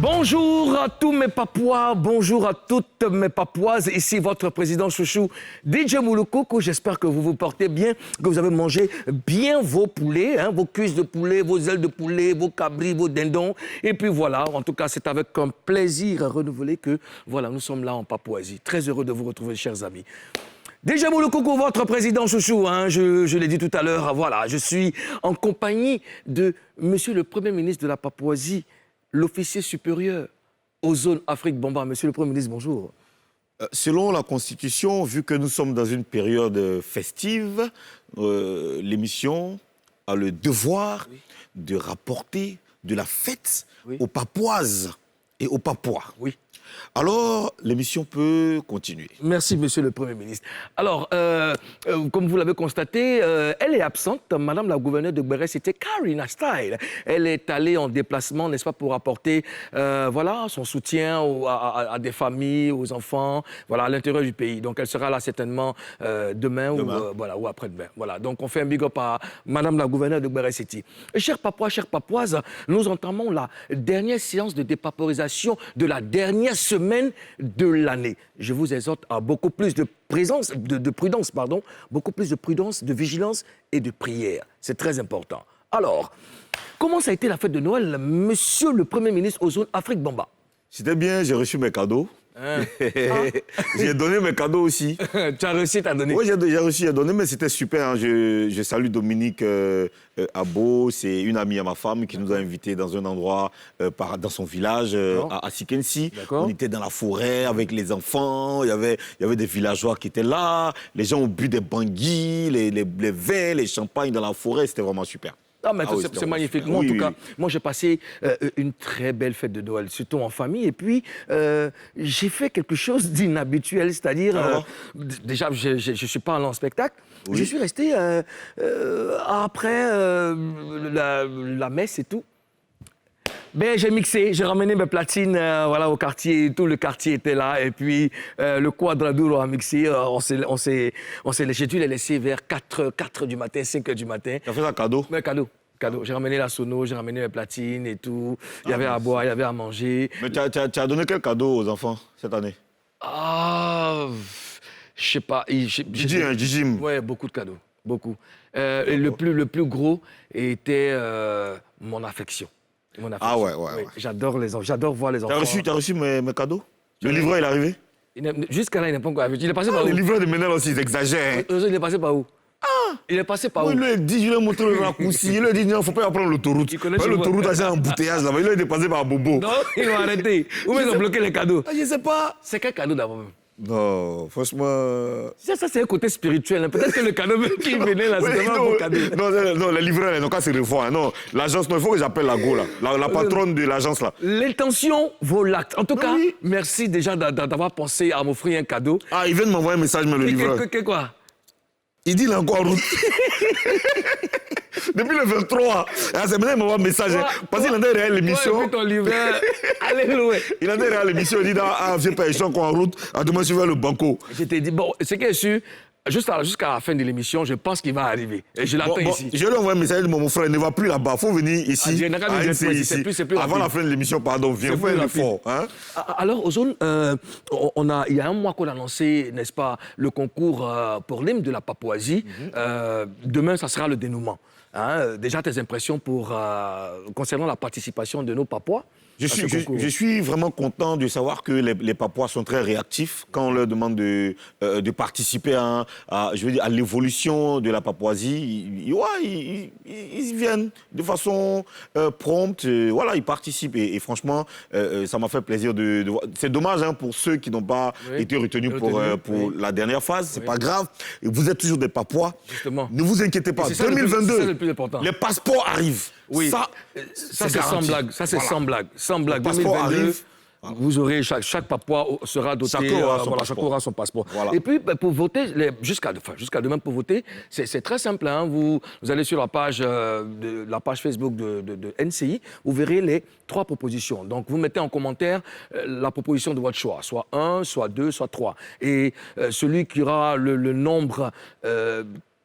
Bonjour à tous mes Papouas, bonjour à toutes mes Papouases. Ici votre président chouchou, DJ Moulokoko. J'espère que vous vous portez bien, que vous avez mangé bien vos poulets, hein, vos cuisses de poulet, vos ailes de poulet, vos cabris, vos dindons. Et puis voilà, en tout cas, c'est avec un plaisir renouvelé que voilà, nous sommes là en Papouasie. Très heureux de vous retrouver, chers amis. DJ Moulokoko, votre président chouchou, hein, je l'ai dit tout à l'heure, voilà, je suis en compagnie de Monsieur le Premier ministre de la Papouasie, l'officier supérieur aux zones Afrique Bamba. Monsieur le Premier ministre, bonjour. Selon la Constitution, vu que nous sommes dans une période festive, l'émission a le devoir de rapporter de la fête aux Papouases et aux Papouas. Oui. Alors, l'émission peut continuer. Merci, Monsieur le Premier ministre. Alors, comme vous l'avez constaté, elle est absente, Madame la gouverneure de Gbéré, c'était Karina Style. Elle est allée en déplacement, n'est-ce pas, pour apporter voilà, son soutien à des familles, aux enfants, voilà, à l'intérieur du pays. Donc, elle sera là certainement demain. Ou après-demain. Voilà. Donc, on fait un big up à Madame la gouverneure de Gbéré City. Chers Papouas, chères Papouases, nous entamons la dernière séance de dépaporisation de la dernière semaine de l'année. Je vous exhorte à beaucoup plus de prudence, beaucoup plus de prudence, de vigilance et de prière. C'est très important. Alors, comment ça a été la fête de Noël, Monsieur le Premier ministre aux zones Afrique Bamba? C'était bien, j'ai reçu mes cadeaux. J'ai donné mes cadeaux aussi. Tu as réussi à donner? Oui, j'ai réussi à donner, mais c'était super. Hein. Je salue Dominique Abo, c'est une amie à ma femme qui nous a invités dans un endroit, dans son village, à Sikensi. On était dans la forêt avec les enfants, il y avait des villageois qui étaient là, les gens ont bu des bangui, les vins, les champagnes dans la forêt, c'était vraiment super. Ah, mais c'est magnifique. Moi, en tout cas, moi, j'ai passé une très belle fête de Noël, surtout en famille. Et puis, j'ai fait quelque chose d'inhabituel, c'est-à-dire, déjà, je ne suis pas allé en spectacle. Je suis resté après la messe et tout. Ben, j'ai mixé, j'ai ramené mes platines voilà, au quartier, tout le quartier était là. Et puis, le Quadraduro a mixé, j'ai dû les laisser vers 4 du matin, 5 du matin. Tu as fait un cadeau? Mais cadeau. J'ai ramené la sono, j'ai ramené mes platines et tout. Il y avait à boire, il y avait à manger. Mais tu as donné quel cadeau aux enfants cette année? Ah, je sais pas. Gigi. Ouais, beaucoup de cadeaux, beaucoup. Et le plus gros était mon affection. Ah ouais. J'adore les enfants, j'adore voir les enfants. T'as reçu mes cadeaux? Le livreur, il est arrivé? Jusqu'à là, il n'est pas encore arrivé. Il est passé par où? Les livreurs de Ménel aussi, ils exagèrent. Il est passé par où? Il est passé par où? Il lui a dit, je lui ai montré le raccourci. Il lui a dit, non, il ne faut pas prendre l'autoroute. L'autoroute a un embouteillage là-bas. Il a été passé par Bobo. Non, ils l'ont arrêté. Où ils ont bloqué les cadeaux? Je ne sais pas. C'est quel cadeau d'abord même? Non, franchement... Ça c'est un côté spirituel. Hein. Peut-être que le cadeau qui venait là, c'était vraiment un bon cadeau. Non, les livreurs, ils n'ont qu'à se revoir. Non, l'agence, il faut que j'appelle la Go, là. La patronne de l'agence, là. L'intention vaut l'acte. En tout cas, merci déjà d'avoir pensé à m'offrir un cadeau. Ah, il vient de m'envoyer un message, mais le livreur. Quoi? Il dit, il est encore en route. Depuis le 23, c'est maintenant il m'envoie un message. Parce qu'il a derrière l'émission. Ouais, ton livreur, allez louer. Il a derrière l'émission, il dit, viens pas, je suis encore en route. Demain, je vais vers le banco. Je t'ai dit, bon, ce qui est sûr, jusqu'à la fin de l'émission, je pense qu'il va arriver. Et je l'attends ici. Je lui ai envoyé un message, mon frère, ne va plus là-bas. Il faut venir ici. C'est plus avant la fin de l'émission, pardon, viens faire l'effort. Hein? Alors, aux zones, il y a un mois qu'on a lancé, n'est-ce pas, le concours pour l'hymne de la Papouasie. Demain, ça sera le dénouement. Hein? Déjà, tes impressions concernant la participation de nos Papouas? Je suis vraiment content de savoir que les Papouas sont très réactifs quand on leur demande de participer à l'évolution de la Papouasie. Ils viennent de façon prompte. Voilà, ils participent. Et franchement, ça m'a fait plaisir de voir. C'est dommage hein, pour ceux qui n'ont pas été retenus pour la dernière phase. C'est pas grave. Vous êtes toujours des Papouas. Justement. Ne vous inquiétez pas. 2022, c'est le plus important. Les passeports arrivent. Oui, ça c'est sans blague. Ça c'est sans blague. Sans blague. 2022, vous aurez chaque Papouas sera doté. Chacun aura son passeport. Voilà. Et puis pour voter, jusqu'à demain pour voter, c'est très simple. Hein. Vous allez sur la page Facebook de NCI, vous verrez les 3 propositions. Donc vous mettez en commentaire la proposition de votre choix, soit 1, soit 2, soit 3. Et celui qui aura le nombre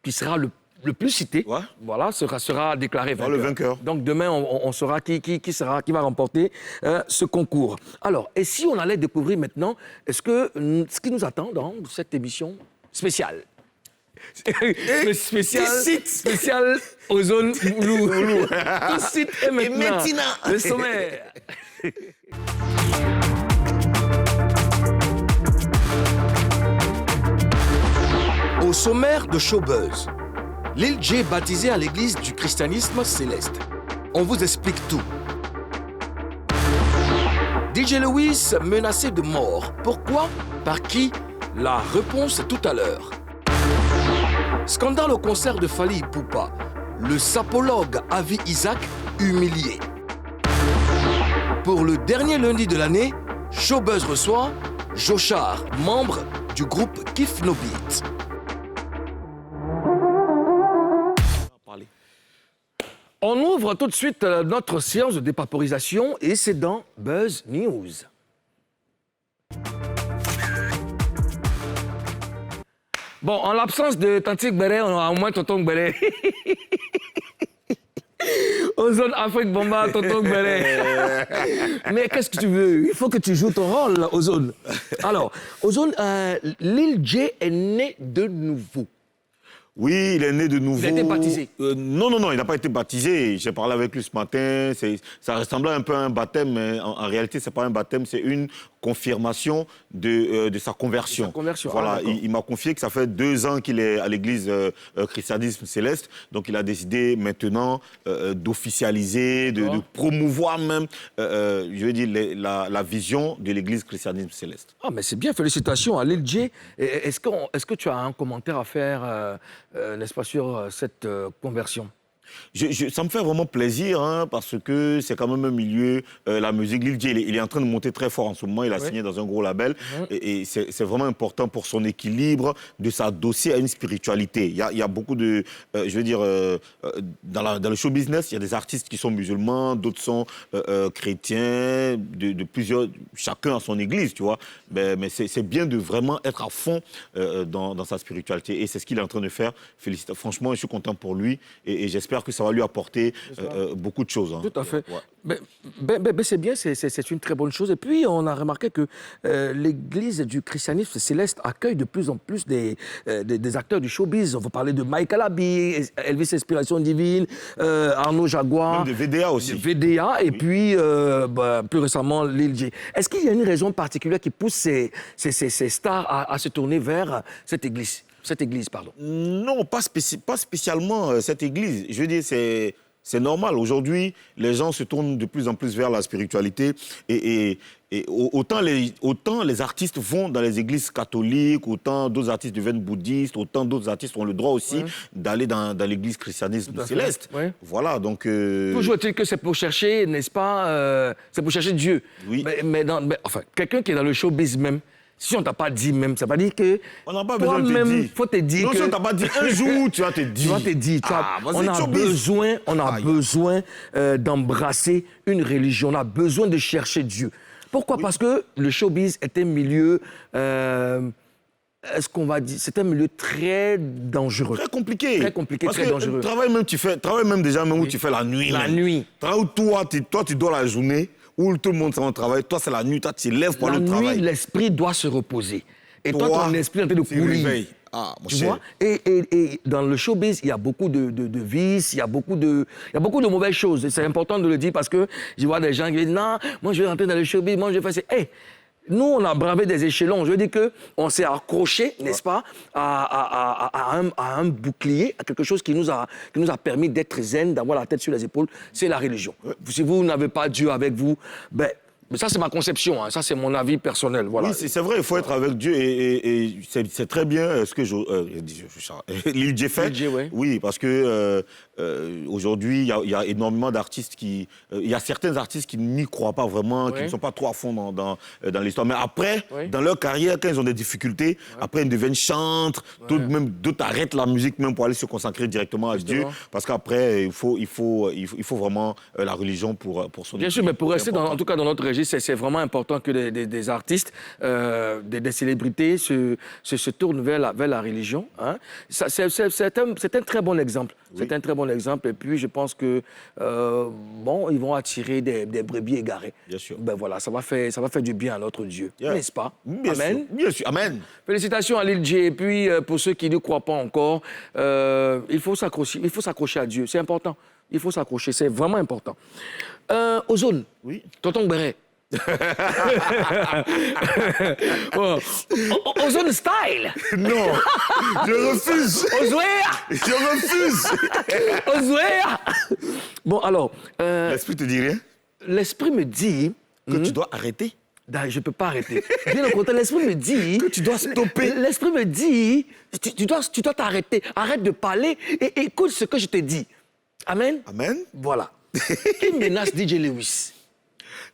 qui sera le plus cité, voilà, sera déclaré vainqueur. Le vainqueur. Donc demain, on saura qui va remporter ce concours. Alors, et si on allait découvrir maintenant, est-ce que ce qui nous attend dans cette émission spéciale, spécial Ozone Blue. Tout de suite et maintenant. Le sommaire. Au sommaire de Showbuzz, Lil J baptisé à l'église du christianisme céleste. On vous explique tout. DJ Lewis menacé de mort. Pourquoi? Par qui? La réponse tout à l'heure. Scandale au concert de Fally Ipupa. Le sapologue Avi Isaac humilié. Pour le dernier lundi de l'année, Showbuzz reçoit Joshar, membre du groupe Kiff No Beat. On ouvre tout de suite notre séance de dépaporisation et c'est dans Buzz News. Bon, en l'absence de Tanti Gbere, on a au moins Tonton Gbere. Ozone Afrique Bomba, Tonton Gbere. Mais qu'est-ce que tu veux? Il faut que tu joues ton rôle, Ozone. Alors, Ozone, Lil J est né de nouveau. Oui, il est né de nouveau. Il a été baptisé? Non, il n'a pas été baptisé. J'ai parlé avec lui ce matin. Ça ressemblait un peu à un baptême, mais en réalité, ce n'est pas un baptême, c'est une confirmation de sa conversion. Voilà, il m'a confié que ça fait 2 ans qu'il est à l'église Christianisme Céleste. Donc, il a décidé maintenant d'officialiser, de promouvoir même, je veux dire, la vision de l'église Christianisme Céleste. Ah, mais c'est bien, félicitations à Lil J. Est-ce que tu as un commentaire à faire, n'est-ce pas, sur cette conversion? Ça me fait vraiment plaisir, hein, parce que c'est quand même un milieu, la musique, Lil J, il est en train de monter très fort en ce moment, il a signé dans un gros label, et c'est vraiment important pour son équilibre de s'adosser à une spiritualité. Il y a beaucoup de, je veux dire, dans le show business, il y a des artistes qui sont musulmans, d'autres sont chrétiens, de plusieurs, chacun à son église, tu vois, mais c'est bien de vraiment être à fond dans sa spiritualité, et c'est ce qu'il est en train de faire. Félicitations, franchement, je suis content pour lui, et j'espère que ça va lui apporter beaucoup de choses. Hein. Tout à fait. Ouais. C'est bien, c'est une très bonne chose. Et puis, on a remarqué que l'Église du christianisme céleste accueille de plus en plus des acteurs du showbiz. On va parler de Michael Abbey, Elvis Inspiration Divine, Arnaud Jaguar. Même de VDA aussi. VDA, et puis, plus récemment, Lil J. Est-ce qu'il y a une raison particulière qui pousse ces stars à se tourner vers cette église? Non, pas spécialement cette église. Je veux dire, c'est normal. Aujourd'hui, les gens se tournent de plus en plus vers la spiritualité. Et autant les artistes vont dans les églises catholiques, autant d'autres artistes deviennent bouddhistes, autant d'autres artistes ont le droit aussi d'aller dans l'église christianisme céleste. Voilà, donc... Toujours est-il que c'est pour chercher, n'est-ce pas, c'est pour chercher Dieu. Oui. Mais enfin, quelqu'un qui est dans le showbiz même, si on ne t'a pas dit même, ça ne veut pas dire que... On n'a pas besoin de te dire. Il faut te dire non, que... si on ne t'a pas dit un jour, tu vas te dire. Tu vas te dire. On a besoin d'embrasser une religion. On a besoin de chercher Dieu. Pourquoi? Parce que le showbiz est un milieu... est-ce qu'on va dire... C'est un milieu très dangereux. Très compliqué. Très compliqué, parce très que dangereux. Travail même déjà, où tu fais la nuit. La nuit. Travail où toi, tu dors la journée, où tout le monde s'en travaille. Toi, c'est la nuit, toi, tu lèves pour le travail. La nuit, l'esprit doit se reposer. Et toi, ton esprit est en train de courir. Ah, mon tu cher. vois? Et dans le showbiz, il y a beaucoup de vices, il y a beaucoup de mauvaises choses. Et c'est important de le dire parce que je vois des gens qui disent « Non, moi, je vais rentrer dans le showbiz, moi, je vais faire ça. Hey, » nous, on a bravé des échelons. Je veux dire qu'on s'est accroché, n'est-ce pas, à un bouclier, à quelque chose qui nous a permis d'être zen, d'avoir la tête sur les épaules. C'est la religion. Si vous n'avez pas Dieu avec vous, mais ça, c'est ma conception, hein. Ça, c'est mon avis personnel. Voilà. Oui, c'est vrai, il faut être avec Dieu et c'est très bien ce que Lil J fait. Lil J, oui, parce que aujourd'hui, il y a énormément d'artistes qui... il y a certains artistes qui n'y croient pas vraiment, qui ne sont pas trop à fond dans l'histoire. Mais après, dans leur carrière, quand ils ont des difficultés, après ils deviennent chantres, d'autres arrêtent la musique même pour aller se consacrer directement à Dieu. Parce qu'après, il faut vraiment la religion pour son Bien sûr, mais pour rester en tout cas dans notre registre, c'est vraiment important que des artistes, des célébrités se tournent vers la religion. Hein. C'est un très bon exemple. C'est un très bon exemple. Et puis, je pense que, ils vont attirer des brebis égarées. Bien sûr. Ben voilà, ça va faire du bien à notre Dieu. N'est-ce pas? Bien Amen. Sûr. Bien sûr. Amen. Félicitations à Lil J. Et puis, pour ceux qui ne croient pas encore, il faut s'accrocher à Dieu. C'est important. Il faut s'accrocher. C'est vraiment important. Ozone. Oui. Tonton Béret. Bon. Ozone style. Non, je refuse. Ozouer. Je refuse. Ozouer. Bon, alors... L'esprit te dit rien? L'esprit me dit... Que tu dois arrêter? Je ne peux pas arrêter. Bien au contraire, l'esprit me dit... Que tu dois stopper? L'esprit me dit... Tu dois t'arrêter. Arrête de parler et écoute ce que je te dis. Amen? Amen. Voilà. Qui menace DJ Lewis?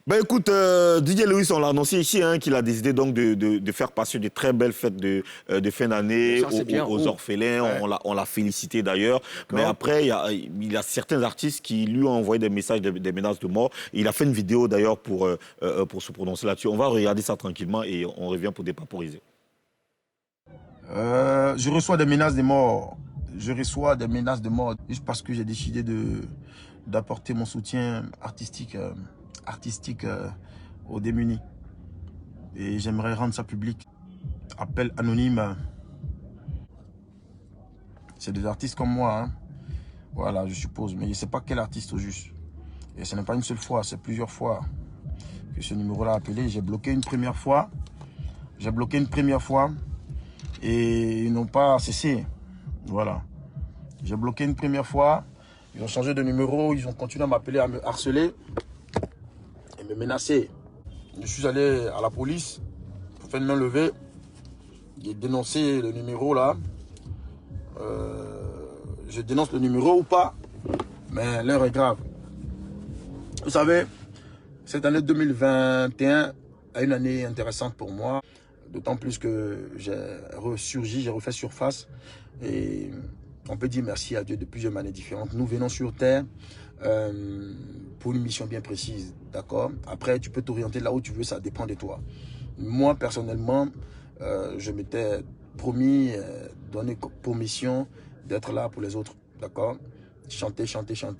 Ben écoute, DJ Lewis, on l'a annoncé ici, qu'il a décidé donc de faire passer de très belles fêtes de fin d'année aux orphelins. Ouais. On l'a félicité d'ailleurs. Mais après, il y a certains artistes qui lui ont envoyé des messages, des menaces de mort. Il a fait une vidéo d'ailleurs pour se prononcer là-dessus. On va regarder ça tranquillement et on revient pour dépaporiser. Je reçois des menaces de mort. Je reçois des menaces de mort juste parce que j'ai décidé d'apporter mon soutien artistique aux démunis. Et j'aimerais rendre ça public. Appel anonyme. C'est des artistes comme moi. Hein. Voilà, je suppose. Mais je ne sais pas quel artiste au juste. Et ce n'est pas une seule fois, c'est plusieurs fois que ce numéro-là a appelé. J'ai bloqué une première fois. Et ils n'ont pas cessé. Voilà. J'ai bloqué une première fois. Ils ont changé de numéro. Ils ont continué à m'appeler, à me harceler et me menacer. Je suis allé à la police pour faire une main levée. J'ai dénoncé le numéro là. Je dénonce le numéro ou pas, mais l'heure est grave. Vous savez, cette année 2021 est une année intéressante pour moi. D'autant plus que j'ai ressurgi, j'ai refait surface. Et on peut dire merci à Dieu de plusieurs manières différentes. Nous venons sur Terre pour une mission bien précise, d'accord? Après, tu peux t'orienter là où tu veux, ça dépend de toi. Moi, personnellement, je m'étais promis, donné pour mission d'être là pour les autres, d'accord? Chanter,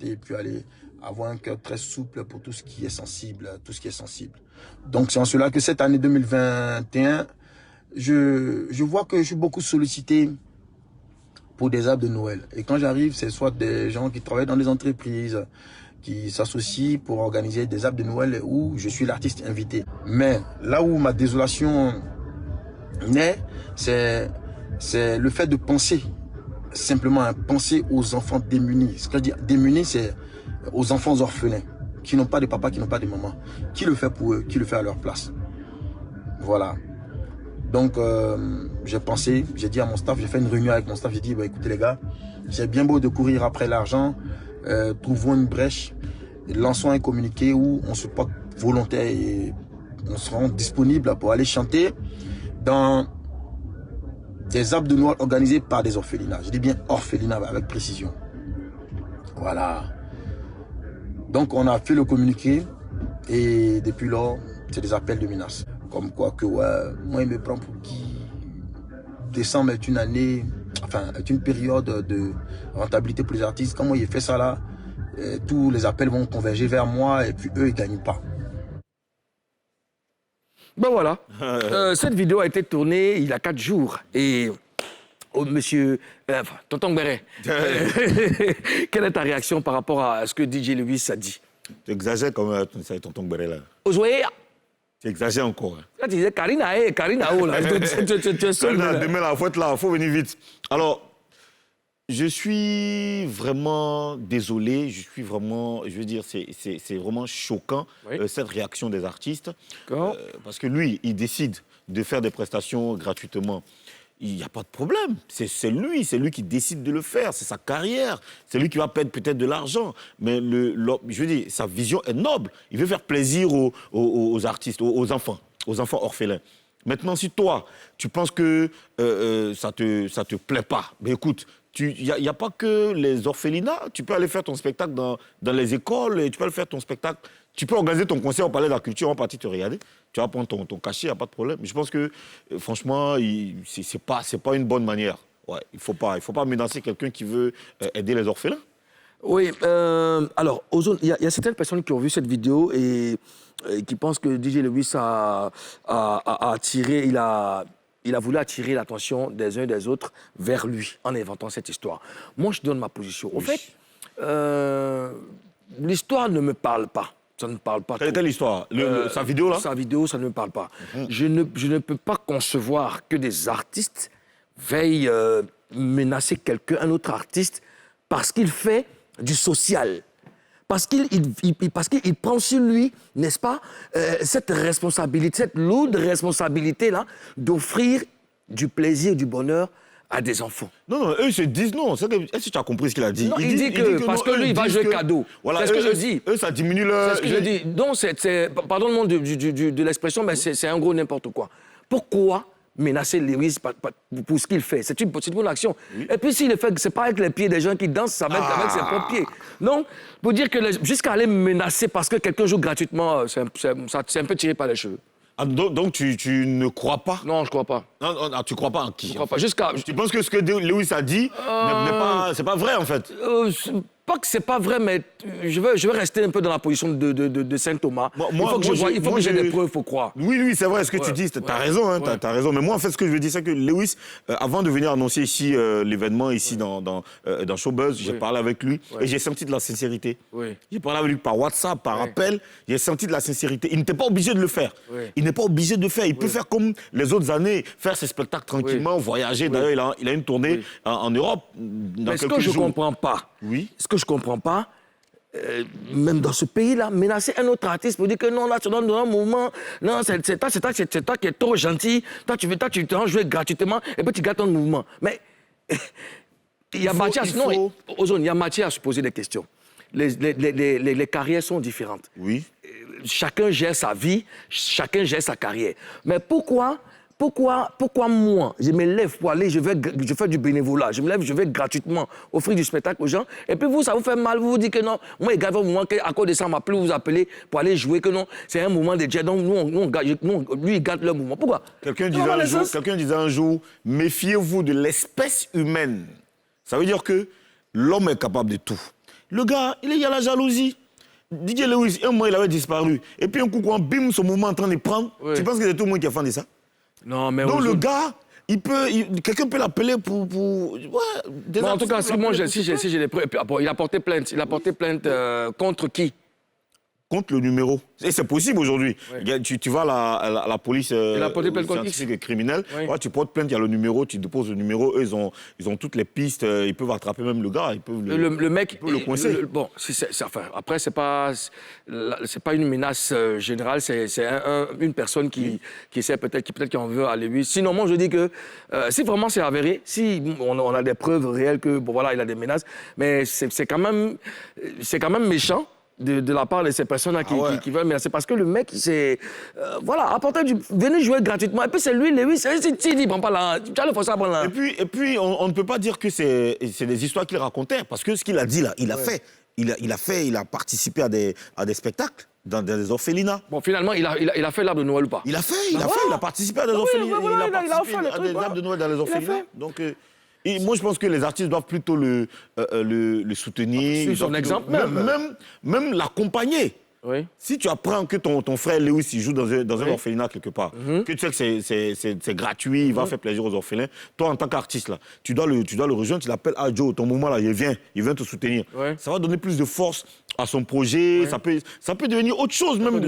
et puis aller avoir un cœur très souple pour tout ce qui est sensible, Donc, c'est en cela que cette année 2021, je vois que je suis beaucoup sollicité pour des arbres de Noël. Et quand j'arrive, c'est soit des gens qui travaillent dans des entreprises, qui s'associent pour organiser des arbres de Noël où je suis l'artiste invité. Mais là où ma désolation naît, c'est le fait de penser, simplement penser aux enfants démunis. Ce que je dis démunis, c'est aux enfants orphelins, qui n'ont pas de papa, qui n'ont pas de maman. Qui le fait pour eux, qui le fait à leur place. Voilà. Donc, j'ai pensé, j'ai dit à mon staff, j'ai fait une réunion avec mon staff, j'ai dit, écoutez les gars, c'est bien beau de courir après l'argent, trouvons une brèche, lançons un communiqué où on se porte volontaire et on se rend disponible pour aller chanter dans des arbres de Noël organisés par des orphelinats. Je dis bien orphelinats avec précision. Voilà. Donc, on a fait le communiqué et depuis lors, c'est des appels de menaces. Comme quoi que, moi, il me prend pour qui? Décembre est une année, est une période de rentabilité pour les artistes. Quand moi, il fait ça là, tous les appels vont converger vers moi et puis eux, ils ne gagnent pas. Ben voilà. Cette vidéo a été tournée il y a 4 jours. Et monsieur, Tonton Béret, quelle est ta réaction par rapport à ce que DJ Lewis a dit? Tu exagères comme Tonton Béret là. Ozouer. Tu exagères encore. Là, tu disais Karina, oh là. Tu es seul. Demain, la faute là, il faut venir vite. Alors, je suis vraiment désolé. Je suis vraiment, je veux dire, c'est vraiment choquant, cette réaction des artistes. Parce que lui, il décide de faire des prestations gratuitement. il n'y a pas de problème. C'est lui qui décide de le faire, c'est sa carrière, c'est lui qui va perdre peut-être de l'argent. Mais je veux dire, sa vision est noble. Il veut faire plaisir aux artistes, aux enfants orphelins. Maintenant, si toi, tu penses que ça te plaît pas, ben écoute, il n'y a pas que les orphelinats. Tu peux aller faire ton spectacle dans les écoles, et tu peux aller faire ton spectacle. Tu peux organiser ton concert au Palais de la Culture, on va partir te regarder. Tu vas prendre ton cachet, il n'y a pas de problème. Mais je pense que, franchement, c'est pas une bonne manière. Ouais, il faut pas menacer quelqu'un qui veut aider les orphelins. Oui, alors, Ozone, il y a certaines personnes qui ont vu cette vidéo et qui pensent que DJ Lewis a attiré, il a voulu attirer l'attention des uns et des autres vers lui en inventant cette histoire. Moi, je donne ma position. Au fait, l'histoire ne me parle pas. Ça ne parle pas. Quelle était l'histoire? Sa vidéo, là? Sa vidéo, ça ne me parle pas. Je ne peux pas concevoir que des artistes veuillent menacer un autre artiste, parce qu'il fait du social. Parce qu'il prend sur lui, n'est-ce pas, cette responsabilité, cette lourde responsabilité-là, d'offrir du plaisir, du bonheur à des enfants. Non, eux, ils se disent non. Est-ce que tu as compris ce qu'il a dit? Non, il dit que parce que lui, il va jouer cadeau. Voilà, c'est ce que je dis. Eux, ça diminue leur... C'est ce que je dis. Donc, pardonne-moi de l'expression, mais c'est un gros n'importe quoi. Pourquoi menacer Lewis pour ce qu'il fait? C'est une bonne action. Oui. Et puis, s'il le fait, c'est pas avec les pieds des gens qui dansent, ça va être avec ses propres pieds. Non, pour dire que jusqu'à aller menacer parce que quelqu'un joue gratuitement, c'est un peu tiré par les cheveux. Ah, donc tu ne crois pas? Non, je crois pas. Non, tu crois pas en qui? Je crois pas. Tu penses que ce que Lewis a dit c'est pas vrai, en fait? Pas que c'est pas vrai, mais je vais rester un peu dans la position de Saint Thomas. Il faut que j'ai des preuves, il faut croire. Oui, c'est vrai ce que tu dis. Tu as raison, hein, t'as raison. Mais moi, en fait, ce que je veux dire, c'est que Lewis, avant de venir annoncer ici l'événement, ici dans Showbuzz, j'ai parlé avec lui et j'ai senti de la sincérité. J'ai parlé avec lui par WhatsApp, par appel. J'ai senti de la sincérité. Il n'était pas obligé de le faire. Il n'est pas obligé de le faire. Il peut faire comme les autres années, faire ses spectacles tranquillement, voyager. D'ailleurs, il a une tournée en Europe dans quelques jours. Mais ce que je ne comprends pas, ce que je comprends pas, même dans ce pays-là, menacer un autre artiste pour dire que non, là, tu donnes un mouvement, non, c'est toi qui es trop gentil, toi, tu vas jouer gratuitement, et puis tu gâtes ton mouvement. Mais il y a matière à se poser des questions. Les carrières sont différentes. Oui. Chacun gère sa vie, chacun gère sa carrière. Mais pourquoi moi, je me lève pour aller, je fais du bénévolat, je me lève, je vais gratuitement offrir du spectacle aux gens, et puis vous, ça vous fait mal, vous vous dites que non, moi, il gâte un moment, à cause de ça, on m'a plus vous appeler pour aller jouer, que non, c'est un moment de jet, donc lui, il gâte le mouvement. Pourquoi? Quelqu'un disait un jour, méfiez-vous de l'espèce humaine. Ça veut dire que l'homme est capable de tout. Le gars, il y a la jalousie. DJ Lewis, un mois, il avait disparu. Et puis un coup, quand bim, son mouvement est en train de prendre, tu penses que c'est tout le monde qui a fait de ça? Non, mais donc le gars, quelqu'un peut l'appeler pour en tout cas, si j'ai les preuves, il a porté plainte. Il a porté plainte contre qui? Contre le numéro. Et c'est possible aujourd'hui. Tu vas à la police scientifique et criminelle, tu portes plainte, il y a le numéro, tu déposes le numéro, eux, ils ont toutes les pistes, ils peuvent attraper même le gars, ils peuvent le mec, ils peuvent le coincer. Bon, après, c'est pas une menace générale, c'est une personne qui essaie peut-être qui en veut à lui. Sinon, moi, je dis que si vraiment c'est avéré, si on a des preuves réelles que, bon, voilà, il a des menaces, mais c'est quand même méchant de la part de ces personnes-là qui veulent menacer. Parce que le mec, venez jouer gratuitement. Et puis c'est lui, Lewis, s'il dit, prends pas là, tu as le forcer à prendre là. Et puis on ne peut pas dire que c'est des histoires qu'il racontait, parce que ce qu'il a dit là, il a fait. Il a participé à des spectacles dans des orphelinats. Bon, finalement, il a fait l'arbre de Noël ou pas? Il a participé à des orphelinats. Il a participé à des arbres de Noël dans les orphelinats. Donc, moi, je pense que les artistes doivent plutôt le soutenir. Son exemple même l'accompagner. Oui. Si tu apprends que ton frère Lewis il joue dans un orphelinat quelque part, que tu sais que c'est gratuit, il va faire plaisir aux orphelins, toi en tant qu'artiste, là, tu dois le rejoindre, tu l'appelles, ah Joe, ton mouvement là, il vient te soutenir. Ouais. Ça va donner plus de force à son projet, ça peut devenir autre chose, même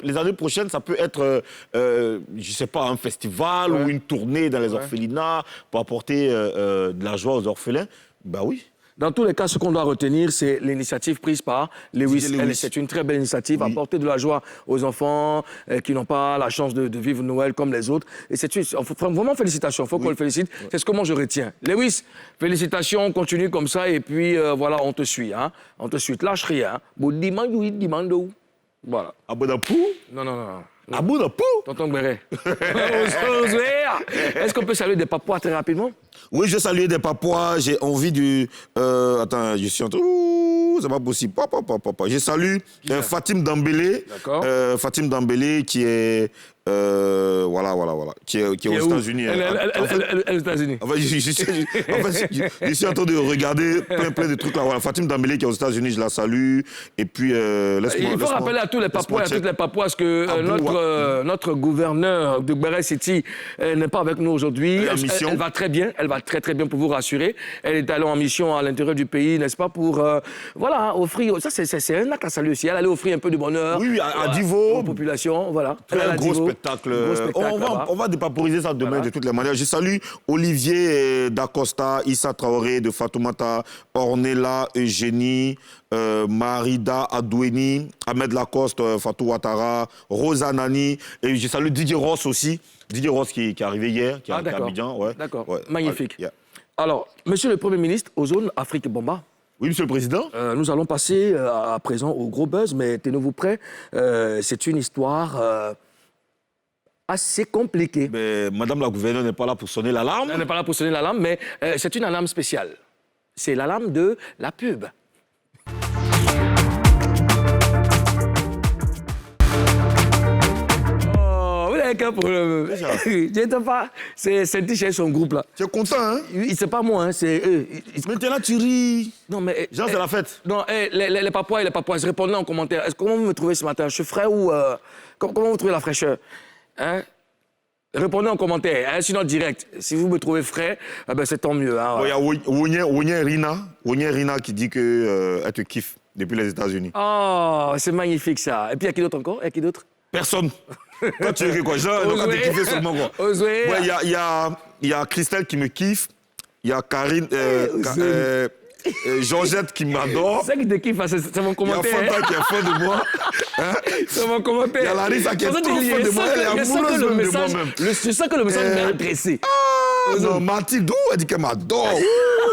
les années prochaines, ça peut être, je sais pas, un festival ou une tournée dans les orphelinats pour apporter de la joie aux orphelins. Bah oui. Dans tous les cas, ce qu'on doit retenir, c'est l'initiative prise par Lewis. Lewis. C'est une très belle initiative, Oui. apporter de la joie aux enfants qui n'ont pas la chance de vivre Noël comme les autres. Et c'est vraiment félicitations, il faut qu'on le félicite. C'est ce que moi je retiens. Lewis, félicitations, continue comme ça et puis voilà, on te suit. Hein. On te suit, lâche rien. Voilà. Abodapou? Non. Abodapou? Tonton Gbéré. Est-ce qu'on peut saluer des Papouas très rapidement? Oui, je salue des Papouas. J'ai envie de... attends, je suis en train... Ouh, c'est pas possible. Je salue Fatim Dambélé. D'accord. Fatim Dambélé qui est... voilà. Qui est aux États-Unis. Elle est aux États-Unis. En fait, je suis en train de regarder plein de trucs là. Voilà, Fatim Dambélé qui est aux États-Unis, je la salue. Et puis, il faut rappeler à tous les Papouas et à toutes les Papouas que notre gouverneur de Gbéré City n'est pas avec nous aujourd'hui. Elle va très bien, elle va très bien pour vous rassurer. Elle est allée en mission à l'intérieur du pays, n'est-ce pas, pour offrir. Ça, c'est un acte à saluer aussi. Elle allait offrir un peu de bonheur à Divo. aux populations. Voilà. Un gros spectacle. On va dépaporiser ça demain de toutes les manières. Je salue Olivier Dacosta, Issa Traoré de Fatoumata, Ornella Eugénie, Marida Adoueni, Ahmed Lacoste, Fatou Ouattara, Rosa Nani. Et je salue Didier Ross aussi. Didier Ross qui est arrivé hier, qui est à Abidjan. Ouais. D'accord, ouais. magnifique. Yeah. Alors, monsieur le Premier ministre, aux zones Afrique Bomba. Oui, monsieur le Président. Nous allons passer à présent au gros buzz, mais tenez-vous prêts, c'est une histoire assez compliquée. Mais Madame la gouverneure n'est pas là pour sonner l'alarme. Elle n'est pas là pour sonner l'alarme, mais c'est une alarme spéciale. C'est l'alarme de la pub. Oh, vous n'avez qu'un problème. J'étais pas. C'est Tiché, son groupe là. Tu es content, hein? C'est pas moi, hein, c'est eux. Maintenant, tu ris. Non, mais. Jean, c'est la fête. Non, les Papouas et les Papouaises, répondez en commentaire. Comment vous me trouvez ce matin? Je suis frais ou. Comment vous trouvez la fraîcheur? Hein? Répondez en commentaire, hein, sinon direct. Si vous me trouvez frais, c'est tant mieux. Hein, Il y a Wonye Rina qui dit qu'elle te kiffe depuis les États-Unis. Oh, c'est magnifique ça. Et puis, il y a qui d'autre encore? Il y a qui d'autre? Personne. Quand tu veux quoi? Genre, quand tu kiffes seulement quoi? Il y a Christelle qui me kiffe. Il y a Karine, Georgette qui m'adore. C'est ça qui te kiffe, c'est mon commentaire. Il y a Fanta qui est fan de moi. Hein? C'est mon commentaire. Il y a Larissa qui est trop fan de moi. Elle est amoureuse de moi-même. Je sens que le message m'est adressé. Non, Mathilde, elle dit qu'elle m'adore.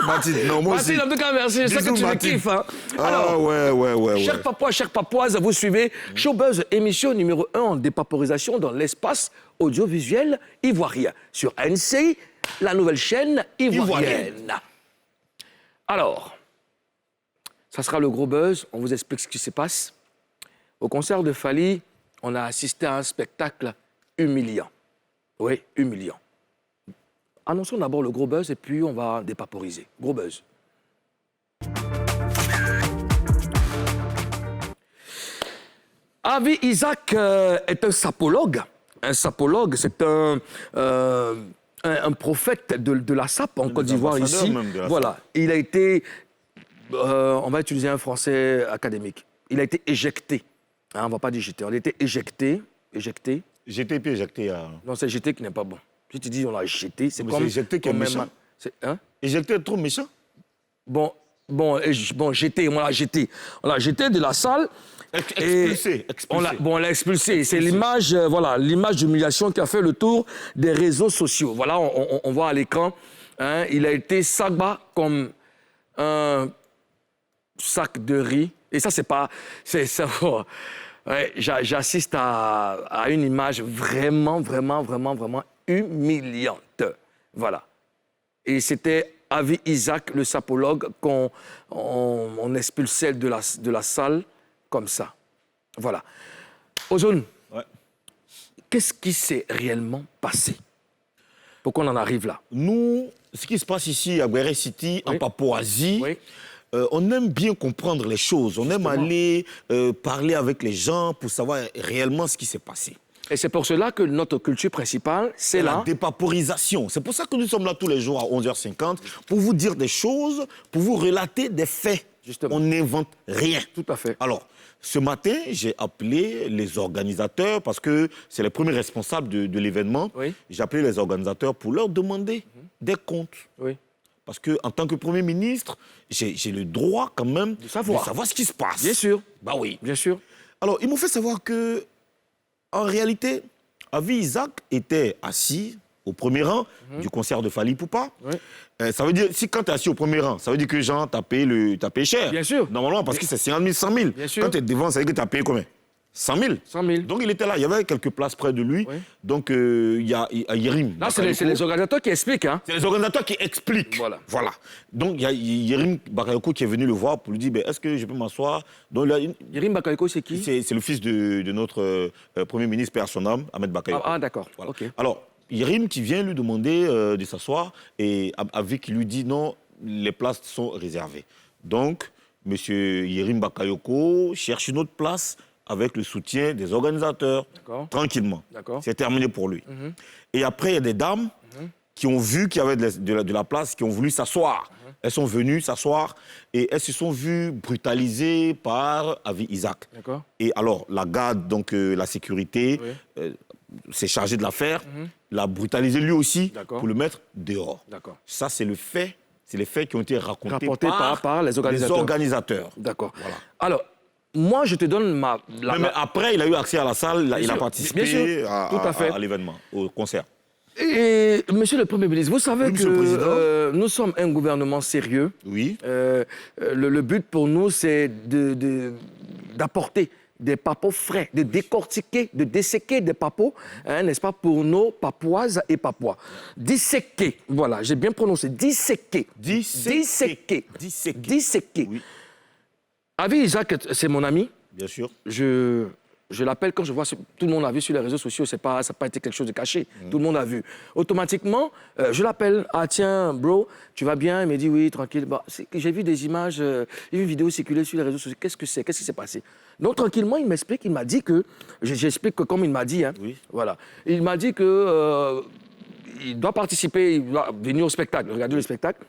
Mathilde, non, moi aussi. Mathilde, en tout cas, merci. Je sais que tu me kiffes. Hein. Alors, ouais. Chers Papouas, chères Papouaises, vous suivez Showbuzz, émission numéro 1 en dépaporisation dans l'espace audiovisuel ivoirien. Sur NCI, la nouvelle chaîne ivoirienne. Alors, ça sera le gros buzz. On vous explique ce qui se passe. Au concert de Fally, on a assisté à un spectacle humiliant. Oui, humiliant. Annonçons d'abord le gros buzz et puis on va dépaporiser. Gros buzz. Avi Isaac est un sapologue. Un sapologue, c'est un prophète de la sape en Côte d'Ivoire ici. Voilà, il a été, on va utiliser un français académique, il a été éjecté. Hein, on ne va pas dire jeté, on a été éjecté. Jeté puis éjecté. Non, c'est jeté qui n'est pas bon. Si tu dis on l'a jeté, c'est comme... C'est éjecté qui est méchant. Hein? Éjecté est trop méchant. Bon, jeté, on l'a jeté. On l'a jeté de la salle. Expulsé. On l'a expulsé. C'est l'image, l'image d'humiliation qui a fait le tour des réseaux sociaux. Voilà, on voit à l'écran, hein, il a été sagba comme un sac de riz. Et ça, c'est pas... Ouais, j'assiste à une image vraiment humiliante. Voilà. Et c'était Avi Isaac, le sapologue, qu'on expulsait de la salle comme ça. Voilà. Ozone, qu'est-ce qui s'est réellement passé pour qu'on en arrive là? Nous, ce qui se passe ici à Gbéré City, en Papouasie, on aime bien comprendre les choses. On aime aller parler avec les gens pour savoir réellement ce qui s'est passé. Et c'est pour cela que notre culture principale, c'est la dépaporisation. C'est pour ça que nous sommes là tous les jours à 11h50, pour vous dire des choses, pour vous relater des faits. Justement. On n'invente rien. Tout à fait. Alors, ce matin, j'ai appelé les organisateurs, parce que c'est les premiers responsables de l'événement. J'ai appelé les organisateurs pour leur demander des comptes. Parce qu'en tant que Premier ministre, j'ai le droit quand même de savoir ce qui se passe. Bien sûr. Bah oui. Bien sûr. Alors, ils m'ont fait savoir que, en réalité, Avi Isaac était assis au premier rang du concert de Fally Ipupa. Oui. Ça veut dire, si quand tu es assis au premier rang, ça veut dire que Jean, t'as payé cher. Bien sûr. Normalement, parce que c'est 50 000, 100 000. Bien sûr. Quand tu es devant, ça veut dire que tu as payé combien? 100 000. 100 000. Donc il était là, il y avait quelques places près de lui. Oui. Donc il y a Yerim. Là, c'est les organisateurs qui expliquent. Hein. C'est les organisateurs qui expliquent. Voilà. Donc il y a Yerim Bakayoko qui est venu le voir pour lui dire est-ce que je peux m'asseoir? Donc Yerim Bakayoko, c'est qui? C'est le fils de notre Premier ministre, père son âme, Ahmed Bakayoko. Ah, d'accord. Voilà. OK. Alors, Yerim qui vient lui demander de s'asseoir et Avi qui lui dit non, les places sont réservées. Donc, M. Yerim Bakayoko cherche une autre place avec le soutien des organisateurs, tranquillement. C'est terminé pour lui. Et après, il y a des dames qui ont vu qu'il y avait de la place, qui ont voulu s'asseoir. Elles sont venues s'asseoir et elles se sont vues brutalisées par Avi Isaac. Et alors, la garde, donc la sécurité, s'est chargée de l'affaire, l'a brutalisé lui aussi pour le mettre dehors. Ça, c'est le fait. C'est les faits qui ont été racontés par les organisateurs. D'accord. Voilà. Alors, moi, je te donne mais après, il a eu accès à la salle, il a participé à l'événement, au concert. Et, monsieur le Premier ministre, vous savez que nous sommes un gouvernement sérieux. Oui. Le but pour nous, c'est d'apporter des papos frais, de décortiquer, de disséquer des papos, hein, n'est-ce pas, pour nos papoises et papois. Disséquer, voilà, j'ai bien prononcé, disséquer. Disséquer. Oui. Avi Isaac, c'est mon ami. Bien sûr. Je l'appelle quand je vois, tout le monde a vu sur les réseaux sociaux, ça n'a pas été quelque chose de caché, tout le monde a vu. Automatiquement, je l'appelle, ah tiens, bro, tu vas bien? Il me dit oui, tranquille. Bah, j'ai vu des images, j'ai vu une vidéo circuler sur les réseaux sociaux, qu'est-ce que c'est? Qu'est-ce qui s'est passé? Donc tranquillement, il m'explique, il m'a dit que, j'explique que comme il m'a dit, hein, voilà, il m'a dit que il doit participer, il doit venir au spectacle, regarder le spectacle.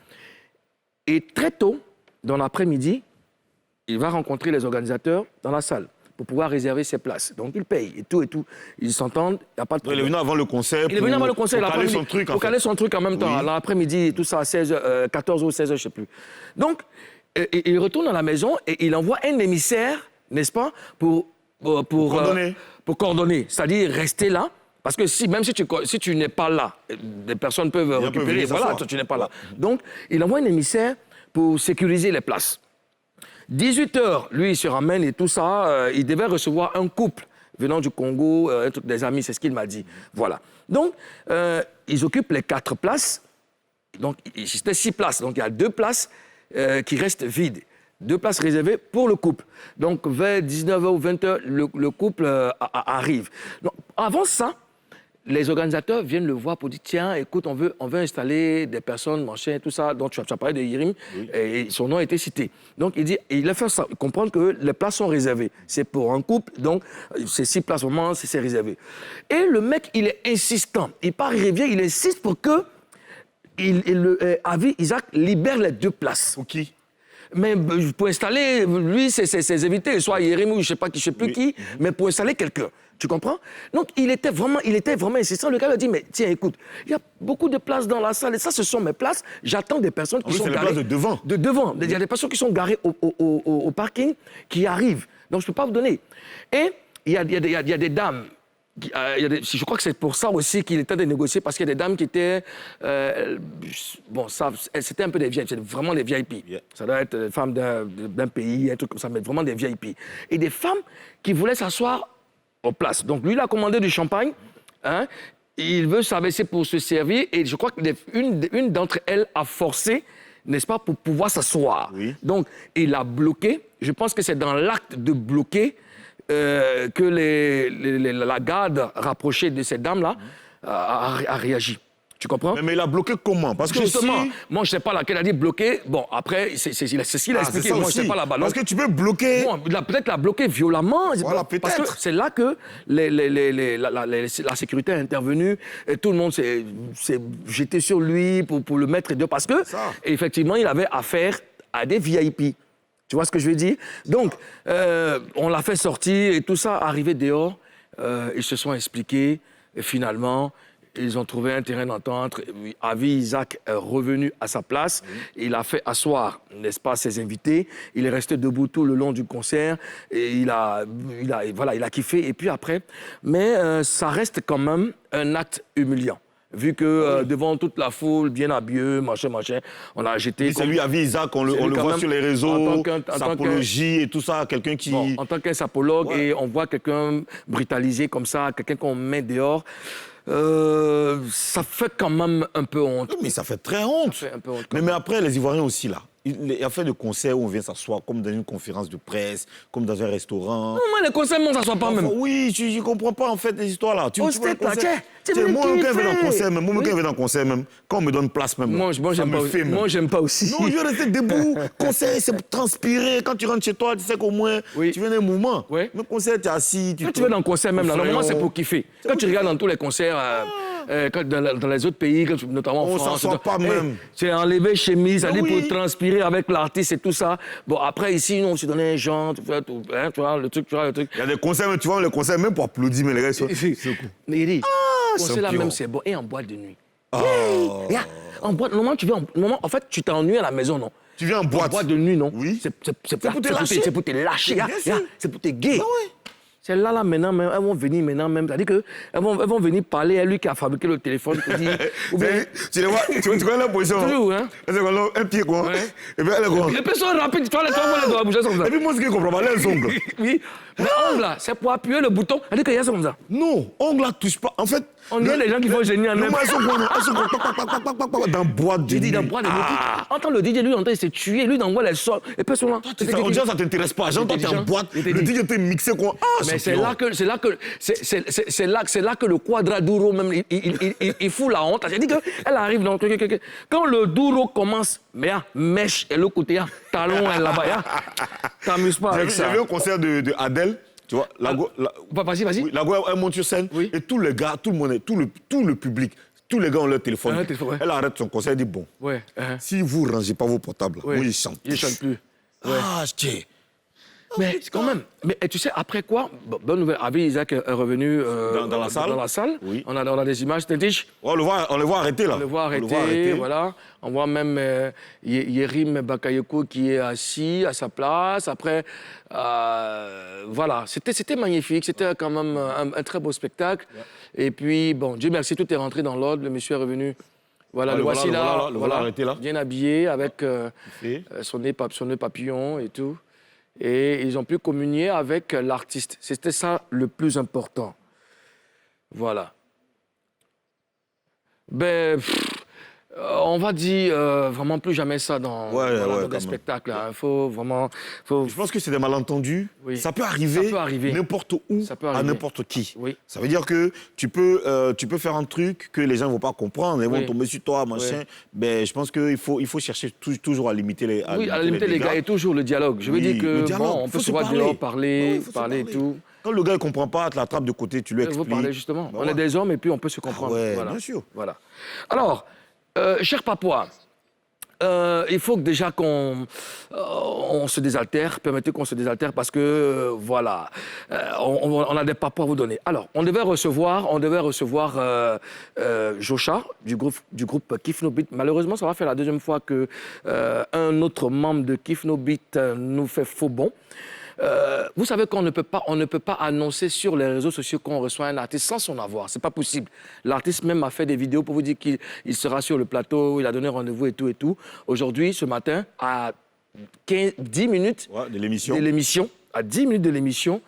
Et très tôt, dans l'après-midi, il va rencontrer les organisateurs dans la salle pour pouvoir réserver ses places. Donc, il paye et tout. Ils s'entendent, il n'y a pas de problème. Il est venu avant le concert Il est venu avant le concert, pour caler son truc. Pour caler son truc en même temps. L'après-midi, tout ça, à 14h ou 16h, je ne sais plus. Donc, il retourne à la maison et il envoie un émissaire, n'est-ce pas, pour coordonner. C'est-à-dire rester là. Parce que même si tu n'es pas là, des personnes peuvent récupérer. Voilà, tu n'es pas là. Donc, il envoie un émissaire pour sécuriser les places. 18h, lui, il se ramène et tout ça. Il devait recevoir un couple venant du Congo, des amis, c'est ce qu'il m'a dit. Voilà. Donc, ils occupent les 4 places. Donc, c'était 6 places. Donc, il y a 2 places qui restent vides. 2 places réservées pour le couple. Donc, vers 19h ou 20h, le couple arrive. Donc, avant ça, les organisateurs viennent le voir pour dire tiens, écoute, on veut installer des personnes, machin, tout ça. Donc, tu as parlé de Yerim, et son nom a été cité. Donc, il a fait ça, comprendre que les places sont réservées. C'est pour un couple, donc, c'est 6 places au moment, c'est réservé. Et le mec, il est insistant. Il part, il revient, il insiste pour que Avi Isaac libère les 2 places. Pour qui? Mais pour installer, lui, ses invités, soit Yerim ou je ne sais plus qui, mais pour installer quelqu'un. Tu comprends? Donc, il était vraiment insistant. Le gars lui a dit, mais tiens, écoute, il y a beaucoup de places dans la salle. Et ça, ce sont mes places. J'attends des personnes qui sont garées. C'est les places de devant. De devant. Il y a des personnes qui sont garées au parking qui arrivent. Donc, je ne peux pas vous donner. Et il y a des dames. Je crois que c'est pour ça aussi qu'il était de négocier, parce qu'il y a des dames qui étaient... c'était un peu des VIP, c'est vraiment des VIP. Yeah. Ça doit être des femmes d'un pays, un truc comme ça, mais vraiment des VIP. Et des femmes qui voulaient s'asseoir aux places. Donc, lui, il a commandé du champagne. Hein, il veut s'abaisser pour se servir. Et je crois qu'une d'entre elles a forcé, n'est-ce pas, pour pouvoir s'asseoir. Oui. Donc, il a bloqué. Je pense que c'est dans l'acte de bloquer que la garde rapprochée de ces dames-là a réagi. Tu comprends? Mais il a bloqué comment? Parce que justement, moi, je ne sais pas laquelle a dit bloquer. Bon, après, c'est ce qu'il a expliqué. Moi, je ne sais pas là-bas. Parce que tu peux bloquer... Bon, peut-être l'a bloqué violemment. Voilà, peut-être. Parce que c'est là que la sécurité est intervenue. Et tout le monde s'est jeté sur lui pour le mettre dehors. Parce que, effectivement, il avait affaire à des VIP. Tu vois ce que je veux dire? Donc, on l'a fait sortir et tout ça, arrivé dehors, ils se sont expliqués. Et finalement... Ils ont trouvé un terrain d'entente. Avi Isaac est revenu à sa place. Il a fait asseoir, n'est-ce pas, ses invités. Il est resté debout tout le long du concert. Et il a kiffé. Et puis après, mais ça reste quand même un acte humiliant. Vu que devant toute la foule, bien habillé, machin, on a jeté... C'est lui, Avi Isaac, on le voit sur les réseaux, sapologie et tout ça, quelqu'un qui... Bon, en tant qu'un sapologue, et on voit quelqu'un brutalisé comme ça, quelqu'un qu'on met dehors, ça fait quand même un peu honte. Mais ça fait très honte. Ça fait un peu honte mais après, les Ivoiriens aussi, là. Il y a fait de concerts où on vient s'asseoir, comme dans une conférence de presse, comme dans un restaurant. Non, moi, les concerts, on ne s'assoit pas même. Oui, je ne comprends pas, en fait, les histoires-là. Au stade, là, tiens, moi, quand je vais dans le concert, même, quand je vais dans le concert, même, quand on me donne place, même, moi, j'aime pas aussi. Non, je vais rester debout. Concert, c'est pour transpirer. Quand tu rentres chez toi, tu sais qu'au moins, tu viens d'un mouvement. Oui. Mais concert, tu es assis. Quand tu vas dans le concert, même, là, normalement, c'est pour kiffer. Quand tu regardes dans tous les concerts, dans les autres pays, notamment en France... On s'assoit pas même. C'est enlever chemise, ça dit pour transpirer avec l'artiste et tout ça. Bon, après, ici, nous, on se donnait un genre, tu vois, le truc. Il y a des concerts, tu vois, les concerts, même pour applaudir, mais les gars, mais il dit, le concert là pire. même, c'est bon. Et en boîte de nuit. En boîte, normalement, en fait, tu t'ennuies à la maison, non? Tu viens en boîte. En boîte de nuit, non? Oui. C'est pour te lâcher. C'est pour te lâcher. C'est pour te gay. Ah ouais. C'est là, maintenant, même, elles vont venir maintenant, même. C'est-à-dire qu'elles vont venir parler à lui qui a fabriqué le téléphone. Tu les vois, tu connais la position. Toujours, hein. Un pied, quoi. Ouais. Et bien, elle est quoi. Les personnes rapides, tu vois, les trois doigts bouger comme ça. Et puis, moi, ce que je comprends pas, les ongles. Oui. Mais ongle, là, c'est pour appuyer le bouton. C'est-à-dire qu'il y a ça comme ça. Non, ongles, là, touche pas. En fait. On dirait les gens qui font génie en même. même. Elles sont dans boîte de J'ai nuit. dit dans boîte de nuit. Entends le DJ, lui, il s'est tué. Lui, il envoie les sons. Et personne là. On dirait que ça t'intéresse pas. J'entends t'es en boîte. Le DJ était mixé, quoi. Mais c'est là que le quadraduro, même, il fout la honte. J'ai dit qu'elle arrive dans... Quand le duro commence, mais mèche et le côté, talon là-bas, t'amuses pas avec ça. J'ai vu un concert de Adèle. Tu vois, Vas-y. Oui, elle monte sur scène et tous les gars, tout le monde, tout le public, tous les gars ont leur téléphone. Ouais. Elle arrête son concert et dit bon, si vous ne rangez pas vos portables, moi je chante. Il ne chante plus. Ah, tiens. Mais quand même. Mais tu sais, après quoi, bonne nouvelle, Avi Isaac est revenu dans la salle. Dans la salle. Oui. On a des images, On le voit arrêter là. On le voit arrêter, voilà. On voit même Yerim Bakayoko qui est assis à sa place. Après, voilà, c'était magnifique. C'était quand même un très beau spectacle. Ouais. Et puis, bon, Dieu merci, tout est rentré dans l'ordre. Le monsieur est revenu. Voilà, le voici là. Voilà, arrêté là. Bien habillé, avec son nez papillon et tout. Et ils ont pu communier avec l'artiste. C'était ça le plus important. Voilà. Ben, on va dire vraiment plus jamais ça dans des spectacles. Il faut vraiment... Je pense que c'est des malentendus. Oui. Ça peut arriver n'importe où, à n'importe qui. Oui. Ça veut dire que tu peux faire un truc que les gens ne vont pas comprendre, ils vont tomber sur toi, machin. Oui. Ben, je pense qu'il faut chercher toujours à limiter les gars et toujours le dialogue. Je veux dire que on peut se voir dehors, parler et tout. Quand le gars ne comprend pas, tu l'attrapes de côté, tu lui expliques. Vous parlez justement. On est des hommes et puis on peut se comprendre. Voilà. Bien sûr. Voilà. Alors, cher Papois, il faut que déjà qu'on se désaltère, permettez qu'on se désaltère parce que, voilà, on a des papois à vous donner. Alors, on devait recevoir Jocha du groupe Kifnobit. Malheureusement, ça va faire la deuxième fois que un autre membre de Kifnobit nous fait faux bond. Vous savez qu'on ne peut pas annoncer sur les réseaux sociaux qu'on reçoit un artiste sans son avoir. C'est pas possible. L'artiste même a fait des vidéos pour vous dire qu'il sera sur le plateau, il a donné rendez-vous et tout. Aujourd'hui, ce matin, à 10 minutes de l'émission, à 10 minutes de l'émission,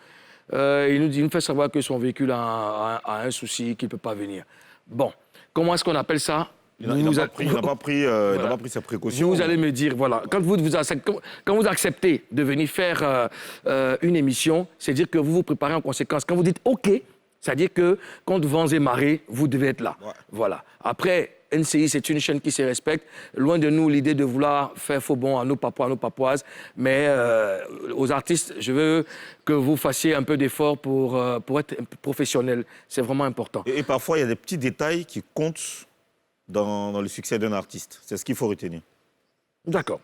il nous fait savoir que son véhicule a un souci, qu'il ne peut pas venir. Bon, comment est-ce qu'on appelle ça? Il n'a pas pris ses précautions. Vous allez me dire, voilà, quand vous acceptez de venir faire une émission, c'est dire que vous vous préparez en conséquence. Quand vous dites OK, c'est-à-dire que contre vents et marées, vous devez être là. Ouais. Voilà. Après, NCI, c'est une chaîne qui se respecte. Loin de nous l'idée de vouloir faire faux bond à nos papois, à nos papoises. Mais aux artistes, je veux que vous fassiez un peu d'effort pour être professionnel. C'est vraiment important. Et parfois, il y a des petits détails qui comptent dans le succès d'un artiste. C'est ce qu'il faut retenir. D'accord.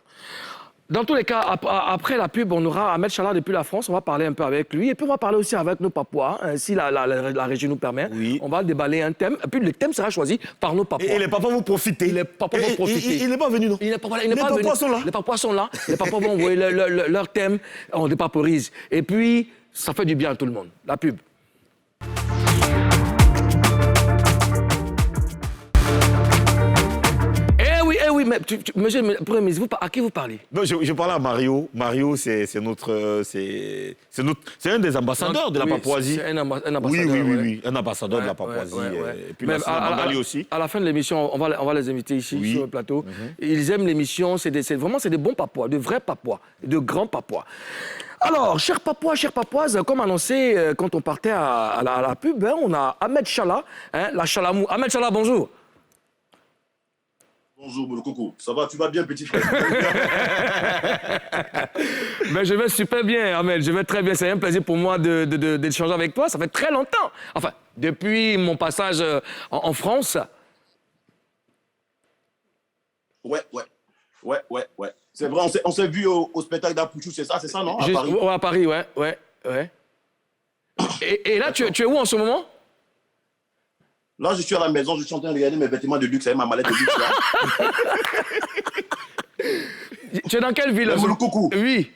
Dans tous les cas, après la pub, on aura Ahmed Chala depuis la France. On va parler un peu avec lui. Et puis, on va parler aussi avec nos Papouas, hein, si la régie nous permet. Oui. On va déballer un thème. Et puis, le thème sera choisi par nos Papouas. Et les papas vont profiter. Les Papouas vont profiter. Il n'est pas venu, non? Il n'est pas, voilà, Les Papouas sont là. Les Papouas sont là. Les Papouas vont envoyer leur thème. On dépaporise. Et puis, ça fait du bien à tout le monde. La pub. Eh oui, mais monsieur le Premier ministre, à qui vous parlez? Non, je parlais à Mario. Mario, c'est un des ambassadeurs de la Papouasie. C'est un ambassadeur. Oui, un ambassadeur de la Papouasie. Et puis Mangali aussi. À la fin de l'émission, on va les inviter ici sur le plateau. Ils aiment l'émission, c'est des bons Papouas, de vrais Papouas, de grands Papouas. Alors, chers Papouas, chères Papouaises, comme annoncé quand on partait à la pub, hein, on a Ahmed Chala, hein, la Chalamou. Ahmed Chala, bonjour. Bonjour, mon coco. Ça va, tu vas bien, petit frère? Ben, je vais super bien, Ahmed. Je vais très bien. C'est un plaisir pour moi d'échanger avec toi. Ça fait très longtemps. Enfin, depuis mon passage en France. Ouais. C'est vrai, on s'est vu au spectacle d'Apouchou, c'est ça, non? À Paris. Ouais, à Paris, ouais. Et là, tu es où en ce moment? Là, je suis à la maison, je suis en train de regarder mes vêtements de luxe avec ma mallette de luxe, là. Tu es dans quelle ville? Moulou-Coucou. Oui.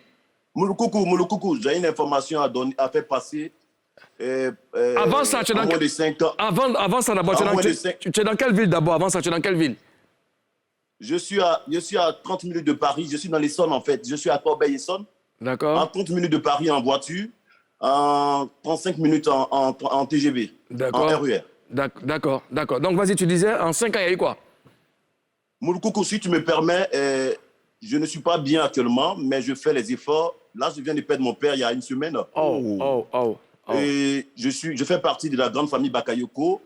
Moulou-Coucou, j'ai une information à faire passer. Avant ça, tu es dans moins de 5 ans. Avant ça, d'abord, tu es dans quelle ville d'abord? Avant ça, tu es dans quelle ville? Je suis à 30 minutes de Paris. Je suis dans l'Essonne, en fait. Je suis à Corbeil-Essonne. D'accord. À 30 minutes de Paris en voiture. En 35 minutes en TGV. D'accord. En RER. D'accord. Donc, vas-y, tu disais, en 5 ans, il y a eu quoi? Moulou-Coucou, si tu me permets, je ne suis pas bien actuellement, mais je fais les efforts. Là, je viens de perdre mon père il y a une semaine. Oh. Et je fais partie de la grande famille Bakayoko.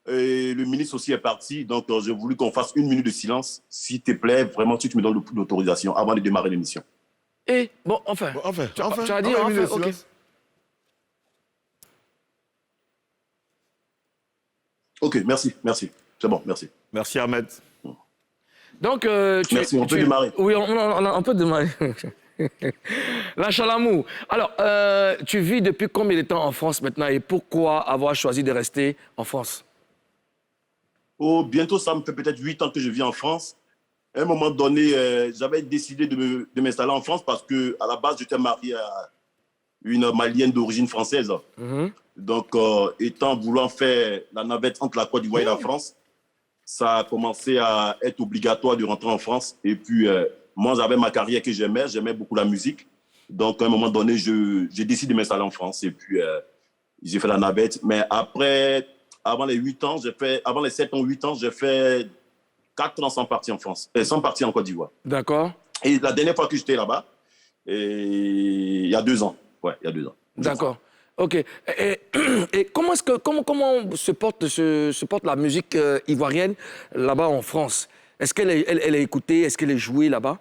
Et le ministre aussi est parti. Donc, j'ai voulu qu'on fasse 1 minute de silence. S'il te plaît, vraiment, si tu me donnes l'autorisation avant de démarrer l'émission. Et, bon, enfin. Tu as dit, enfin, ok. Ok, merci. C'est bon, merci. Merci, Ahmed. Donc, merci, on peut démarrer. Oui, on peut démarrer. La Chalamou. Alors, tu vis depuis combien de temps en France maintenant et pourquoi avoir choisi de rester en France? Oh, bientôt, ça me fait peut-être 8 ans que je vis en France. À un moment donné, j'avais décidé de m'installer en France parce qu'à la base, j'étais marié à une Malienne d'origine française. Donc, voulant faire la navette entre la Côte d'Ivoire et la France, ça a commencé à être obligatoire de rentrer en France. Et puis, moi, j'avais ma carrière que j'aimais beaucoup la musique. Donc, à un moment donné, j'ai décidé de m'installer en France. Et puis, j'ai fait la navette. Mais après, avant les 7 ans, 8 ans, j'ai fait 4 ans sans partir en France, sans partir en Côte d'Ivoire. D'accord. Et la dernière fois que j'étais là-bas, il y a 2 ans. Ouais, il y a 2 ans. D'accord. OK. Et comment se porte la musique ivoirienne là-bas en France? Est-ce qu'elle est écoutée? Est-ce qu'elle est jouée là-bas?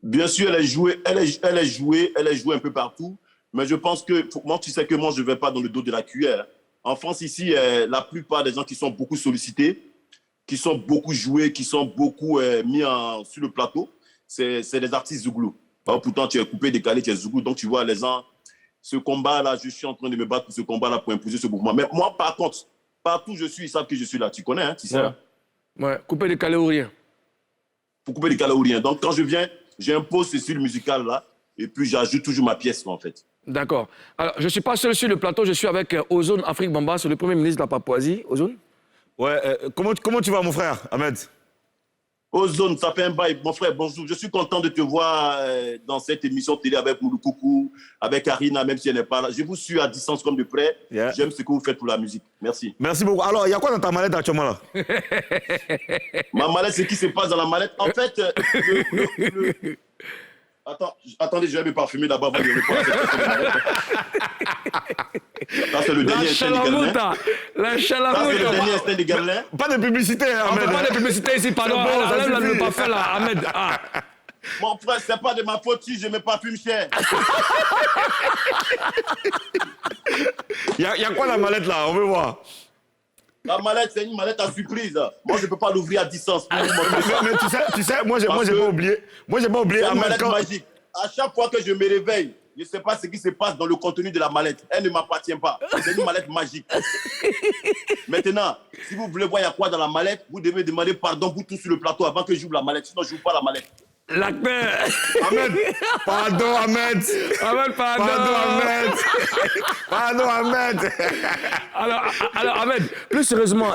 Bien sûr, elle est jouée un peu partout. Mais je pense que, moi, tu sais que moi, je ne vais pas dans le dos de la cuillère. En France, ici, la plupart des gens qui sont beaucoup sollicités, qui sont beaucoup joués, qui sont beaucoup mis sur le plateau, c'est des artistes zouglous. Pourtant, tu es coupé, décalé, tu es zouglou. Donc, tu vois, les gens, ce combat-là, je suis en train de me battre pour ce combat-là, pour imposer ce mouvement. Mais moi, par contre, partout où je suis, ils savent que je suis là. Tu connais, hein, tu sais. Ouais, coupé, décalé ou rien. Pour couper, décalé ou rien. Donc, quand je viens, j'impose ce style musical-là, et puis j'ajoute toujours ma pièce, en fait. D'accord. Alors, je ne suis pas seul sur le plateau, je suis avec Ozone Afrique Bamba, c'est le Premier ministre de la Papouasie. Ozone? Ouais, comment tu vas, mon frère, Ahmed? Ozone, ça fait un bail. Mon frère, bonjour. Je suis content de te voir dans cette émission télé avec Moulou-Coucou, avec Arina, même si elle n'est pas là. Je vous suis à distance comme de près. Yeah. J'aime ce que vous faites pour la musique. Merci. Merci beaucoup. Alors, il y a quoi dans ta mallette actuellement là? Ma mallette, c'est qui se passe dans la mallette? En fait, attendez, je vais me parfumer d'abord avant de répondre à cette question. Ça, c'est le dernier instinct de Galin. La Chalamouta. Ça, c'est le dernier instinct de Galin. Pas de publicité, Ahmed. Pas de publicité ici, pardon. Enlève le parfum là, Ahmed. Mon frère, c'est pas de ma faute si je me parfume cher. Il y a quoi la mallette là? On veut voir. La mallette, c'est une mallette à surprise. Moi, je ne peux pas l'ouvrir à distance. Mais tu sais, moi, j'ai pas oublié. Moi, j'ai pas oublié. C'est une Ahmed, mallette quand... magique. À chaque fois que je me réveille, je ne sais pas ce qui se passe dans le contenu de la mallette. Elle ne m'appartient pas. C'est une mallette magique. Maintenant, si vous voulez voir il y a quoi dans la mallette, vous devez demander pardon pour tout sur le plateau avant que j'ouvre la mallette. Sinon, je n'ouvre pas la mallette. L'acteur. Ahmed, pardon, Ahmed. Ahmed, pardon. Pardon, Ahmed. Pardon, Ahmed. Alors, Ahmed, plus sérieusement,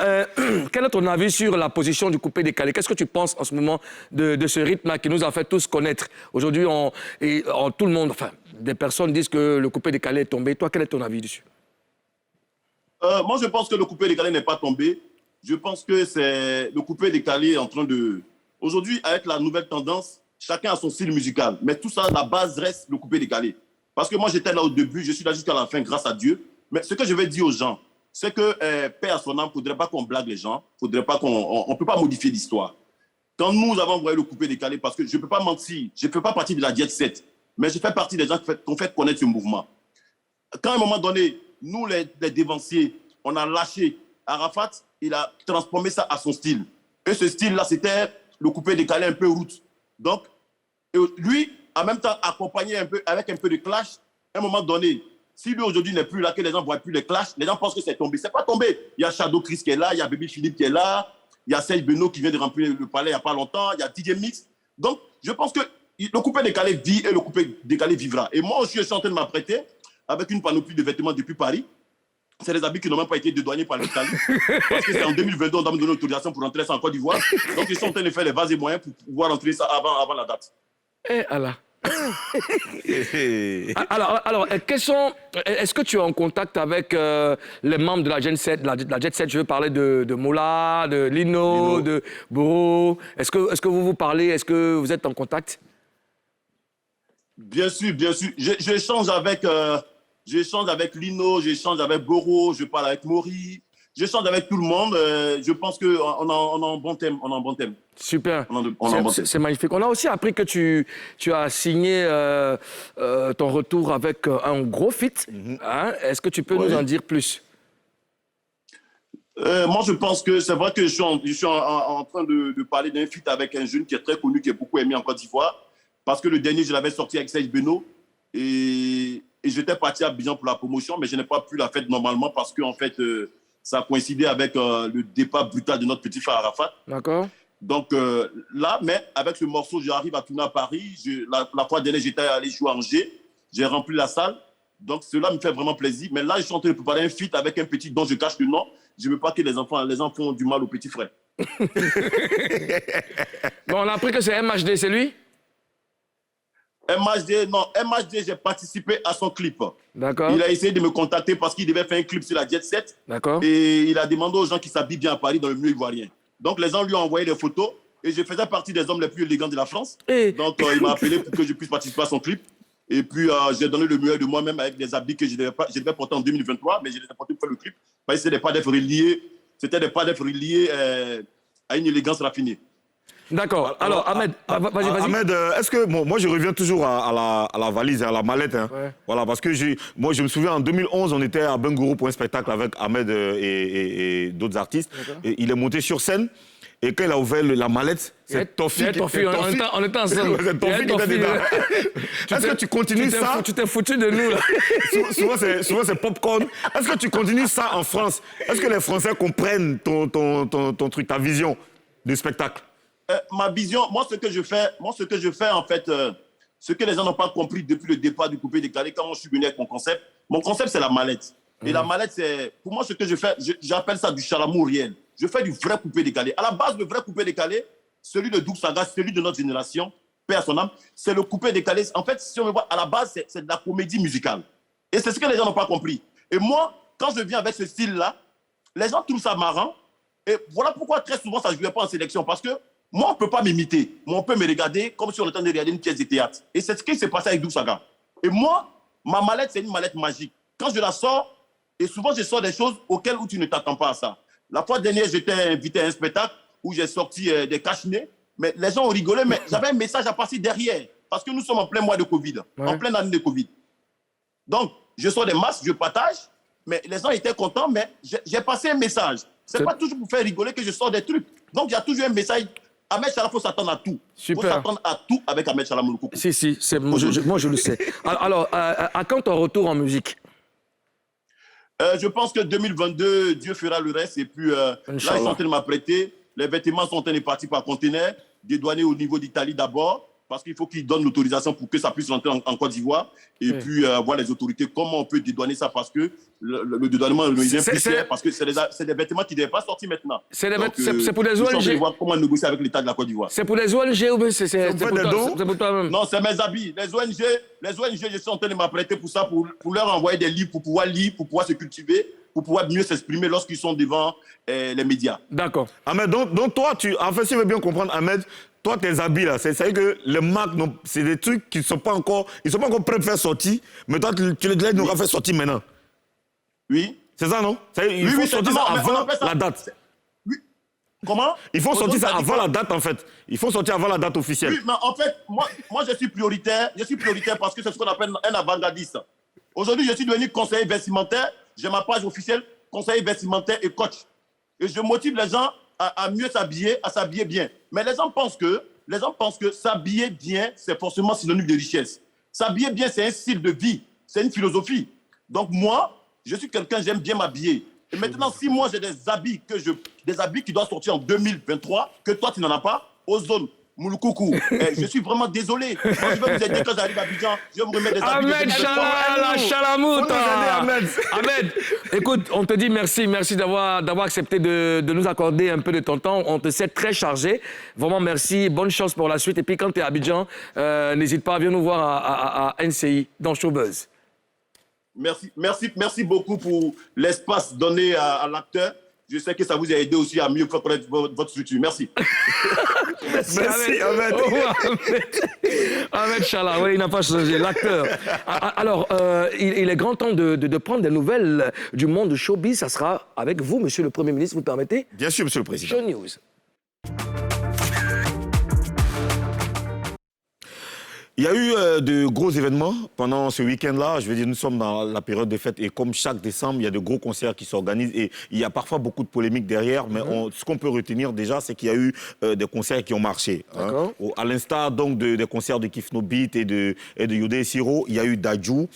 quel est ton avis sur la position du coupé-décalé? Qu'est-ce que tu penses en ce moment de ce rythme-là qui nous a fait tous connaître? Aujourd'hui, tout le monde, enfin, des personnes disent que le coupé-décalé est tombé. Toi, quel est ton avis dessus? Moi, je pense que le coupé-décalé n'est pas tombé. Je pense que c'est le coupé-décalé en train de... Aujourd'hui, avec la nouvelle tendance, chacun a son style musical. Mais tout ça, la base reste le coupé-décalé. Parce que moi, j'étais là au début, je suis là jusqu'à la fin, grâce à Dieu. Mais ce que je vais dire aux gens, c'est que, paix à son âme, il ne faudrait pas qu'on blague les gens. On ne peut pas modifier l'histoire. Quand nous avons envoyé le coupé-décalé, parce que je ne peux pas mentir, je ne fais pas partie de la Jet Set, mais je fais partie des gens qui ont fait connaître ce mouvement. Quand à un moment donné, nous, les dévanciers, on a lâché Arafat, il a transformé ça à son style. Et ce style-là, c'était le coupé-décalé un peu route. Donc, lui, en même temps, accompagné un peu, avec un peu de clash, à un moment donné, si lui aujourd'hui n'est plus là, que les gens ne voient plus les clashs, les gens pensent que c'est tombé. Ce n'est pas tombé. Il y a Shadow Chris qui est là, il y a Baby Philippe qui est là, il y a Serge Beno qui vient de remplir le palais il n'y a pas longtemps, il y a DJ Mix. Donc, je pense que le coupé-décalé vit et le coupé-décalé vivra. Et moi aussi, je suis en train de m'apprêter avec une panoplie de vêtements depuis Paris. C'est des habits qui n'ont même pas été dédouanés par l'Italie. Parce que c'est en 2022, on doit me donner l'autorisation pour rentrer ça en Côte d'Ivoire. Donc, ils sont en train de faire les vases et moyens pour pouvoir rentrer ça avant la date. Eh, Allah. Alors, est-ce que tu es en contact avec les membres de la Jet Set, la Jet Set, je veux parler de Moula, de Lino, de Boro. Est-ce que vous vous parlez? Est-ce que vous êtes en contact? Bien sûr, bien sûr. J'échange avec Lino, j'échange avec Boro, je parle avec Maury, j'échange avec tout le monde. Je pense qu'on a un bon thème. Super. C'est magnifique. On a aussi appris que tu as signé ton retour avec un gros feat. Hein? Est-ce que tu peux nous en dire plus? Moi, je pense que c'est vrai que je suis en train de parler d'un feat avec un jeune qui est très connu, qui est beaucoup aimé en Côte d'Ivoire. Parce que le dernier, je l'avais sorti avec Serge Beno. Et j'étais parti à Abidjan pour la promotion, mais je n'ai pas pu la faire normalement parce que, en fait, ça a coïncidé avec le départ brutal de notre petit frère Arafat. D'accord. Donc là, mais avec ce morceau, j'arrive à tourner à Paris. La fois dernière, j'étais allé jouer à Angers. J'ai rempli la salle. Donc cela me fait vraiment plaisir. Mais là, je suis en train de préparer un feat avec un petit dont je cache le nom. Je ne veux pas que les enfants font du mal au petit frère. Bon, on a appris que c'est MHD, c'est lui? MHD, j'ai participé à son clip. D'accord. Il a essayé de me contacter parce qu'il devait faire un clip sur la Jet Set. D'accord. Et il a demandé aux gens qui s'habillent bien à Paris dans le milieu ivoirien. Donc les gens lui ont envoyé des photos et je faisais partie des hommes les plus élégants de la France. Donc il m'a appelé pour que je puisse participer à son clip. Et puis j'ai donné le meilleur de moi-même avec des habits que je devais porter en 2023, mais je les ai portés pour faire le clip. Parce que c'était des pas d'être reliés à une élégance raffinée. D'accord. Alors, Ahmed, vas-y. Ahmed, est-ce que moi je reviens toujours à la valise et à la mallette, hein. Ouais. Voilà, parce que moi je me souviens en 2011, on était à Bengourou pour un spectacle avec Ahmed et d'autres artistes. Et il est monté sur scène. Et quand il a ouvert la mallette, c'est Tofi. On était ensemble. C'est Tofi qui était dedans. Est-ce que tu continues ça? Tu t'es foutu de nous, là. Souvent, c'est popcorn. Est-ce que tu continues ça en France? Est-ce que les Français comprennent ton truc, ta vision du spectacle? Ma vision, moi ce que je fais en fait, ce que les gens n'ont pas compris depuis le départ du coupé-décalé, quand je suis venu avec mon concept c'est la mallette. Et la mallette, c'est, pour moi ce que je fais, j'appelle ça du chalamou réel. Je fais du vrai coupé-décalé. À la base, le vrai coupé-décalé, celui de Doug Saga, celui de notre génération, paix à son âme, c'est le coupé-décalé. En fait, si on veut voir, à la base, c'est de la comédie musicale. Et c'est ce que les gens n'ont pas compris. Et moi, quand je viens avec ce style-là, les gens trouvent ça marrant. Et voilà pourquoi très souvent, ça ne jouait pas en sélection. Parce que moi, on ne peut pas m'imiter. Moi, on peut me regarder comme si on était en train de regarder une pièce de théâtre. Et c'est ce qui s'est passé avec Doug Saga. Et moi, ma mallette, c'est une mallette magique. Quand je la sors, et souvent, je sors des choses auxquelles où tu ne t'attends pas à ça. La fois dernière, j'étais invité à un spectacle où j'ai sorti des cache-nez. Mais les gens ont rigolé, mais j'avais un message à passer derrière. Parce que nous sommes en plein mois de Covid, en pleine année de Covid. Donc, je sors des masques, je partage, mais les gens étaient contents, mais j'ai passé un message. C'est pas toujours pour faire rigoler que je sors des trucs. Donc, il y a toujours un message. Ahmed Chala, il faut s'attendre à tout. Il faut s'attendre à tout avec Ahmed Chala Mouloukoukou. Si, moi je le sais. Alors, à quand ton retour en musique? Je pense que 2022, Dieu fera le reste. Et puis là, ils sont en train de m'apprêter. Les vêtements sont en train de partir par conteneur, dédouanés au niveau d'Italie d'abord, parce qu'il faut qu'ils donnent l'autorisation pour que ça puisse rentrer en Côte d'Ivoire. Et puis voir les autorités, comment on peut dédouaner ça, parce que le dédouanement est plus cher, parce que c'est des vêtements qui ne devaient pas sortir maintenant. C'est pour les ONG. Je voir comment négocier avec l'État de la Côte d'Ivoire. C'est pour les ONG ou bien c'est pour toi-même? Non, c'est mes habits. Les ONG, je suis en train de m'apprêter pour ça, pour leur envoyer des livres, pour pouvoir lire, pour pouvoir se cultiver, pour pouvoir mieux s'exprimer lorsqu'ils sont devant les médias. D'accord. Ahmed, donc toi, en fait, si je veux bien comprendre, Ahmed, toi, tes habits, là, c'est-à-dire que les marques, c'est des trucs qui ne sont pas encore prêts de faire sortir, mais toi, tu les nous faire sortir maintenant. Oui. C'est ça, non? Il faut sortir ça avant la date. Oui. Comment? Il faut sortir ça avant la date, en fait. Il faut sortir avant la date officielle. Oui, mais en fait, moi je suis prioritaire. Je suis prioritaire parce que c'est ce qu'on appelle un avant-gardiste. Aujourd'hui, je suis devenu conseiller vestimentaire. J'ai ma page officielle, conseiller vestimentaire et coach. Et je motive les gens à mieux s'habiller, à s'habiller bien. Mais les gens pensent que s'habiller bien, c'est forcément synonyme de richesse. S'habiller bien, c'est un style de vie, c'est une philosophie. Donc moi, je suis quelqu'un, j'aime bien m'habiller. Et maintenant, si moi j'ai des habits qui doivent sortir en 2023, que toi tu n'en as pas, Ozone, Mouloukoukou, je suis vraiment désolé. Moi, je vais vous aider quand j'arrive à Abidjan. Je vais vous remettre des habits. Ahmed Chala, la Chalamouta. Ahmed, écoute, on te dit merci d'avoir accepté de nous accorder un peu de ton temps. On te sait très chargé. Vraiment merci, bonne chance pour la suite. Et puis quand tu es à Abidjan, n'hésite pas à venir nous voir à NCI, dans Showbuzz. Merci beaucoup pour l'espace donné à l'acteur. Je sais que ça vous a aidé aussi à mieux connaître votre structure. Merci. Merci, Ahmed. Ahmed Chala, oui, il n'a pas changé, l'acteur. Alors, il est grand temps de prendre des nouvelles du monde showbiz. Ça sera avec vous, monsieur le Premier ministre, vous permettez? Bien sûr, monsieur le Président. Show News. Il y a eu de gros événements pendant ce week-end-là. Je veux dire, nous sommes dans la période des fêtes et comme chaque décembre, il y a de gros concerts qui s'organisent et il y a parfois beaucoup de polémiques derrière. Mais ce qu'on peut retenir déjà, c'est qu'il y a eu des concerts qui ont marché. Hein. À l'instar donc des concerts de Kif No Beat et de Yodé Siro, il y a eu Dadju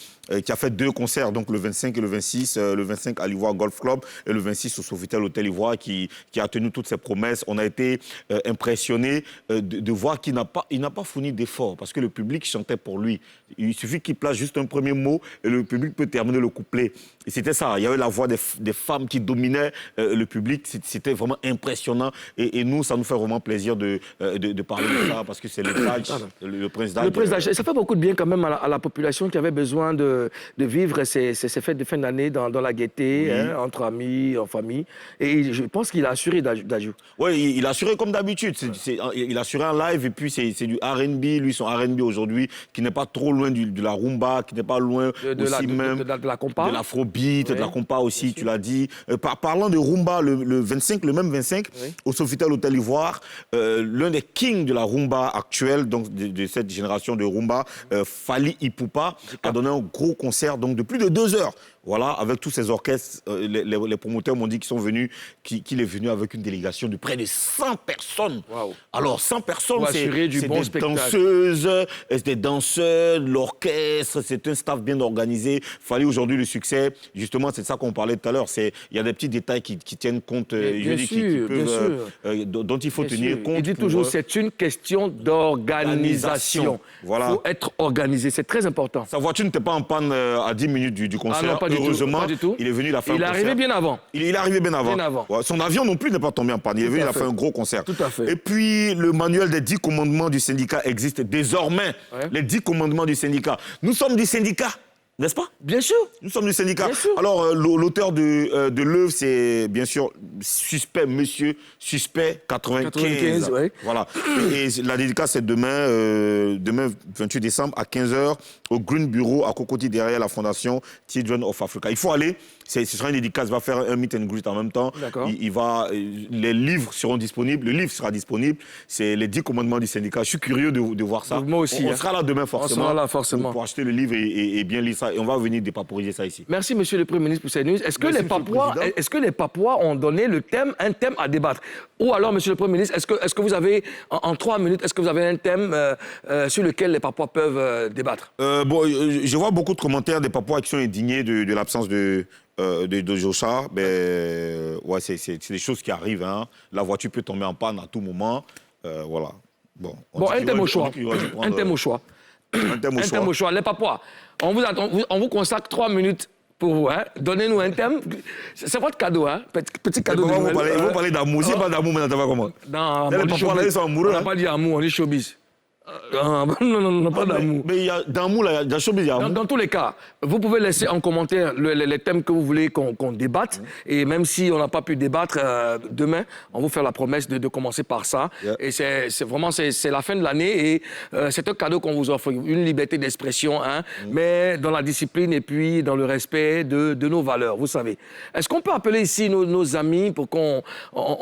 qui a fait 2 concerts, donc le 25 et le 26. Le 25 à l'Ivoire Golf Club et le 26 au Sofitel Hôtel Ivoire qui a tenu toutes ses promesses. On a été impressionnés de voir qu'il n'a pas fourni d'efforts parce que le public chantait pour lui. Il suffit qu'il place juste un premier mot et le public peut terminer le couplet. Et c'était ça. Il y avait la voix des femmes qui dominaient le public. C'était vraiment impressionnant. Et nous, ça nous fait vraiment plaisir de parler de ça parce que c'est le prince d'Age. Le prince d'Age. Ça fait beaucoup de bien quand même à la population qui avait besoin de vivre ces fêtes de fin d'année dans la gaieté, hein, entre amis, en famille. Et je pense qu'il a assuré Dadju. Oui, il a assuré comme d'habitude. Il a assuré en live et puis c'est du R&B. Lui, son R&B aujourd'hui, qui n'est pas trop loin de la rumba, qui n'est pas loin de la compa. De l'afrobeat, de la compa aussi, tu l'as dit. Parlant de rumba, le même 25, au Sofitel Hôtel Ivoire, l'un des kings de la rumba actuelle, donc de cette génération de rumba, Fally Ipupa, a donné un gros concert donc, de plus de 2 heures. Voilà, avec tous ces orchestres, les promoteurs m'ont dit qu'ils sont venus, qu'il est venu avec une délégation de près de 100 personnes. Wow. Alors, 100 personnes, c'est des danseuses, des danseurs, l'orchestre, c'est un staff bien organisé. Fallait aujourd'hui le succès, justement, c'est de ça qu'on parlait tout à l'heure. Il y a des petits détails qui tiennent compte, dont il faut tenir compte. Il dit toujours, c'est une question d'organisation. Voilà. Il faut être organisé, c'est très important. Sa voiture n'était pas en panne à 10 minutes du concert. Ah non, pas heureusement, pas du tout. Il est venu la fin. Il est arrivé bien avant. Il est arrivé bien avant. Ouais, son avion non plus n'est pas tombé en panne. Il est venu, il a fait un gros concert. Tout à fait. Et puis, le manuel des 10 commandements du syndicat existe désormais. Ouais. Les 10 commandements du syndicat. Nous sommes du syndicat. N'est-ce pas? Bien sûr. Nous sommes du syndicat. Alors, l'auteur de l'œuvre, c'est bien sûr Suspect, Monsieur Suspect 95. Ouais. Voilà. Et la dédicace, c'est demain 28 décembre à 15h au Green Bureau à Cocody derrière la fondation Children of Africa. Il faut aller. Ce sera une dédicace. Il va faire un meet and greet en même temps. Les livres seront disponibles. Le livre sera disponible. C'est les 10 commandements du syndicat. Je suis curieux de voir ça. Moi aussi. On sera là demain forcément. On sera là forcément. Pour acheter le livre et bien lire ça. ça et on va venir dépaporiser ça ici. Merci, Monsieur le Premier ministre, pour ces news. Est-ce que, Merci, est-ce que les Papouas ont donné un thème à débattre? Ou alors, Monsieur le Premier ministre, est-ce que vous avez, en 3 minutes, est-ce que vous avez un thème sur lequel les Papouas peuvent débattre? Je vois beaucoup de commentaires des Papouas qui sont indignés de l'absence de Joshua. Ouais, c'est des choses qui arrivent. Hein. La voiture peut tomber en panne à tout moment. Voilà. Bon, un thème au choix. Un thème au choix. Un thème au choix. Les Papouas, on vous consacre 3 minutes pour vous. Hein. Donnez-nous un thème. C'est votre cadeau, hein. Petit cadeau. Ils vont parler d'amour. Si pas d'amour, maintenant, ça va comment? Non, les Papouas, là, ils sont amoureux. On n'a pas dit amour, on dit showbiz. Non, pas d'amour. Mais il y a d'amour, là, il y a showbiz, il y a amour. Dans tous les cas, vous pouvez laisser en commentaire les thèmes que vous voulez qu'on débatte. Et même si on n'a pas pu débattre, demain, on vous fait la promesse de commencer par ça. Yeah. Et c'est vraiment la fin de l'année et c'est un cadeau qu'on vous offre, une liberté d'expression, hein, mais dans la discipline et puis dans le respect de nos valeurs, vous savez. Est-ce qu'on peut appeler ici nos amis pour qu'on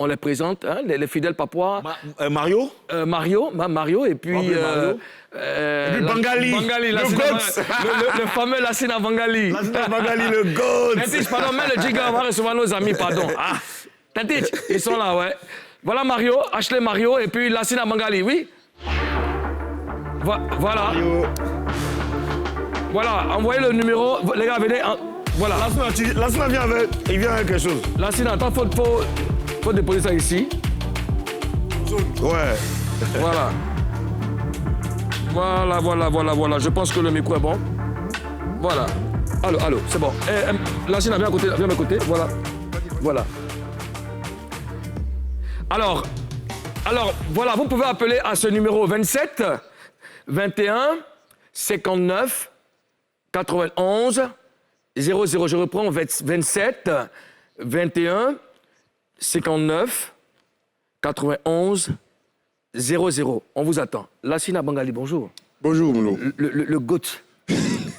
les présente, hein, les fidèles Papouas? Mario Mario et puis... Mario. Et puis Bangali, le GOAT. Le fameux Lassina Bangali. Lassina Bangali, le GOAT. Tantich, pardon, mais le Giga, on va recevoir nos amis, pardon. Tantich, ils sont là, ouais. Voilà Mario, Ashley Mario, et puis Lassina Bangali, oui. Voilà. Mario. Voilà, envoyez le numéro. Les gars, venez. Voilà. Lassina vient avec. Il vient avec quelque chose. Lassina, attends, faut déposer ça ici. Ouais. Voilà. Voilà. Je pense que le micro est bon. Voilà. Allô, c'est bon. Lassina, viens à mes côtés. Voilà. Alors, voilà, vous pouvez appeler à ce numéro 27 21 59 91 00. Je reprends 27 21 59 91 00. On vous attend. Lassina Bangali, bonjour. Bonjour, Moulo. Le GOAT.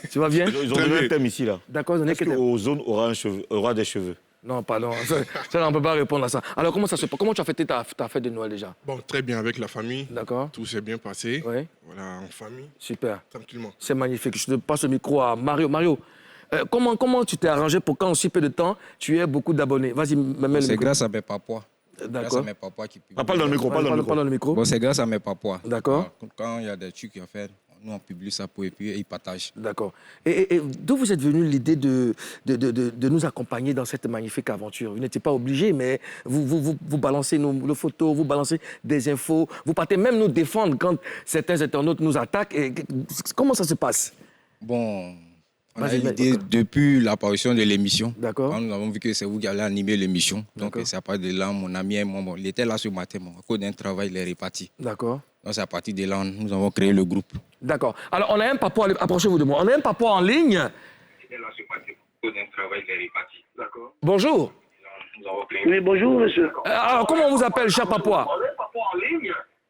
Tu vas bien? Ils ont donné un thème ici, là. D'accord, Est-ce qu'Ozone aura des cheveux? Non, pardon. Ça, on ne peut pas répondre à ça. Alors, comment ça se passe? Comment tu as fêté ta fête de Noël déjà? Bon, très bien avec la famille. D'accord. Tout s'est bien passé. Oui. Voilà, en famille. Super. Tranquillement. C'est magnifique. Je te passe le micro à Mario. Mario, comment tu t'es arrangé pour qu'en si peu de temps, tu aies beaucoup d'abonnés? Vas-y, mets le micro. C'est grâce à mes Papouas. D'accord. Grâce à mes Papouas qui publient. Parle dans le micro, Parle dans le micro. Bon, c'est grâce à mes Papouas. D'accord. Quand il y a des trucs à faire, nous on publie ça pour et puis ils partagent. D'accord. Et d'où vous êtes venu l'idée de nous accompagner dans cette magnifique aventure? Vous n'étiez pas obligé, mais vous balancez nos photos, vous balancez des infos, vous partez même nous défendre quand certains internautes nous attaquent. Et comment ça se passe? Bon, on a eu l'idée depuis l'apparition de l'émission. D'accord. Quand nous avons vu que c'est vous qui allez animer l'émission. Donc c'est à partir de là, mon ami et moi, il était là ce matin, à cause d'un travail, il est reparti. D'accord. Donc c'est à partir de là, nous avons créé le groupe. D'accord. Alors on a un Papouas, approchez-vous de moi, on a un Papouas en ligne. Bonjour. Oui, bonjour, monsieur. Alors comment on vous appelle, cher Papouas?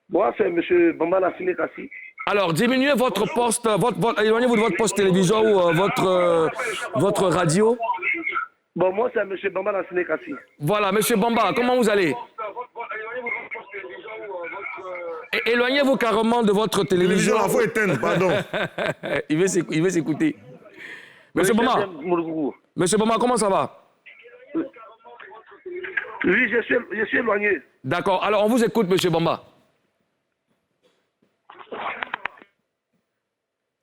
Moi, c'est monsieur Bamba Lassina Kassi. Alors, diminuez votre poste, éloignez-vous de votre poste télévision ou votre radio. Bon, moi, c'est monsieur Bamba Lassina Kassi. Voilà, monsieur Bamba, comment vous allez? Éloignez-vous carrément de votre télévision. Il faut éteindre, pardon. Il veut s'écouter. Monsieur Bamba, comment ça va? Oui, je suis éloigné. D'accord, alors on vous écoute, monsieur Bamba.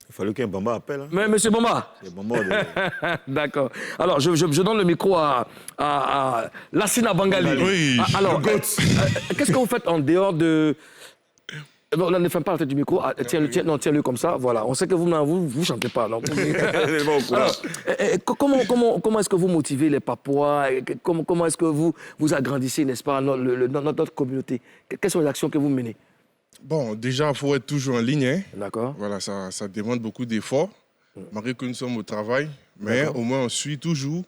Il fallait qu'un Bamba appelle. Hein. Mais monsieur Bamba. C'est Bamba. D'accord. Alors, je donne le micro à Lassina Bangali. Oui, alors, qu'est-ce que vous faites en dehors de... Non, ne faites pas la tête du micro. Tiens-le comme ça. Voilà. On sait que vous chantez pas. Donc... Alors, comment est-ce que vous motivez les Papouas? Comment est-ce que vous agrandissez, n'est-ce pas, notre communauté? Quelles sont les actions que vous menez? Bon, déjà, il faut être toujours en ligne. Hein. D'accord. Voilà, ça demande beaucoup d'efforts. Malgré que nous sommes au travail, mais au moins on suit toujours.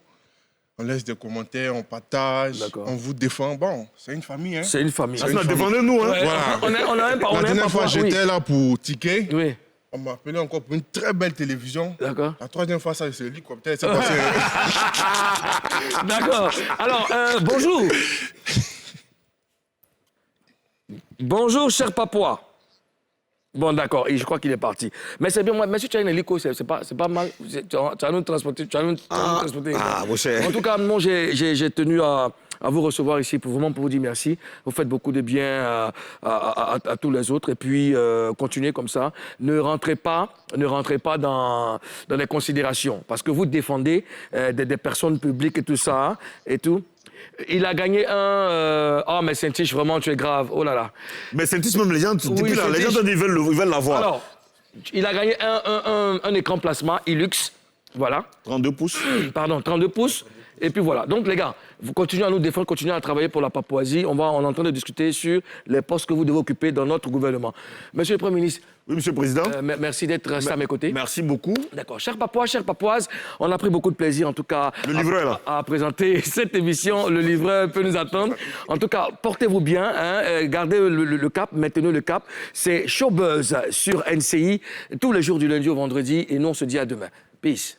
On laisse des commentaires, on partage, on vous défend. Bon, c'est une famille. Hein. C'est une famille. Défendez-nous. Hein. Ouais, voilà. La dernière fois, j'étais là pour ticket. Oui. On m'a appelé encore pour une très belle télévision. D'accord. La troisième fois, ça, c'est l'hélicoptère. C'est passé. D'accord. Alors, bonjour. Bonjour, cher Papouas. Bon, d'accord, et je crois qu'il est parti. Mais c'est bien, moi, mais si tu as une hélico, c'est pas mal. Tu vas nous transporter. mon cher. En tout cas, moi, j'ai tenu à vous recevoir ici pour vous dire merci. Vous faites beaucoup de bien à tous les autres. Et puis, continuez comme ça. Ne rentrez pas dans les considérations. Parce que vous défendez des personnes publiques et tout ça, et tout. Il a gagné mais Saint-Tiche, vraiment, tu es grave. Oh là là. Mais Saint-Tiche, même les gens, Oui, les gens ils veulent l'avoir. Alors, il a gagné un écran plasma Hilux. Voilà. 32 pouces. Pardon, 32 pouces. Et puis voilà. Donc, les gars, vous continuez à nous défendre, continuez à travailler pour la Papouasie. On est en train de discuter sur les postes que vous devez occuper dans notre gouvernement. Monsieur le Premier ministre. Oui, Monsieur le Président. Merci d'être resté à mes côtés. Merci beaucoup. D'accord. Chers Papouas, chères Papouaises, on a pris beaucoup de plaisir, en tout cas, Le livreur, là. à présenter cette émission. Le livreur peut nous attendre. En tout cas, portez-vous bien, hein, gardez le cap, maintenez le cap. C'est Showbuzz sur NCI, tous les jours du lundi au vendredi, et nous, on se dit à demain. Peace.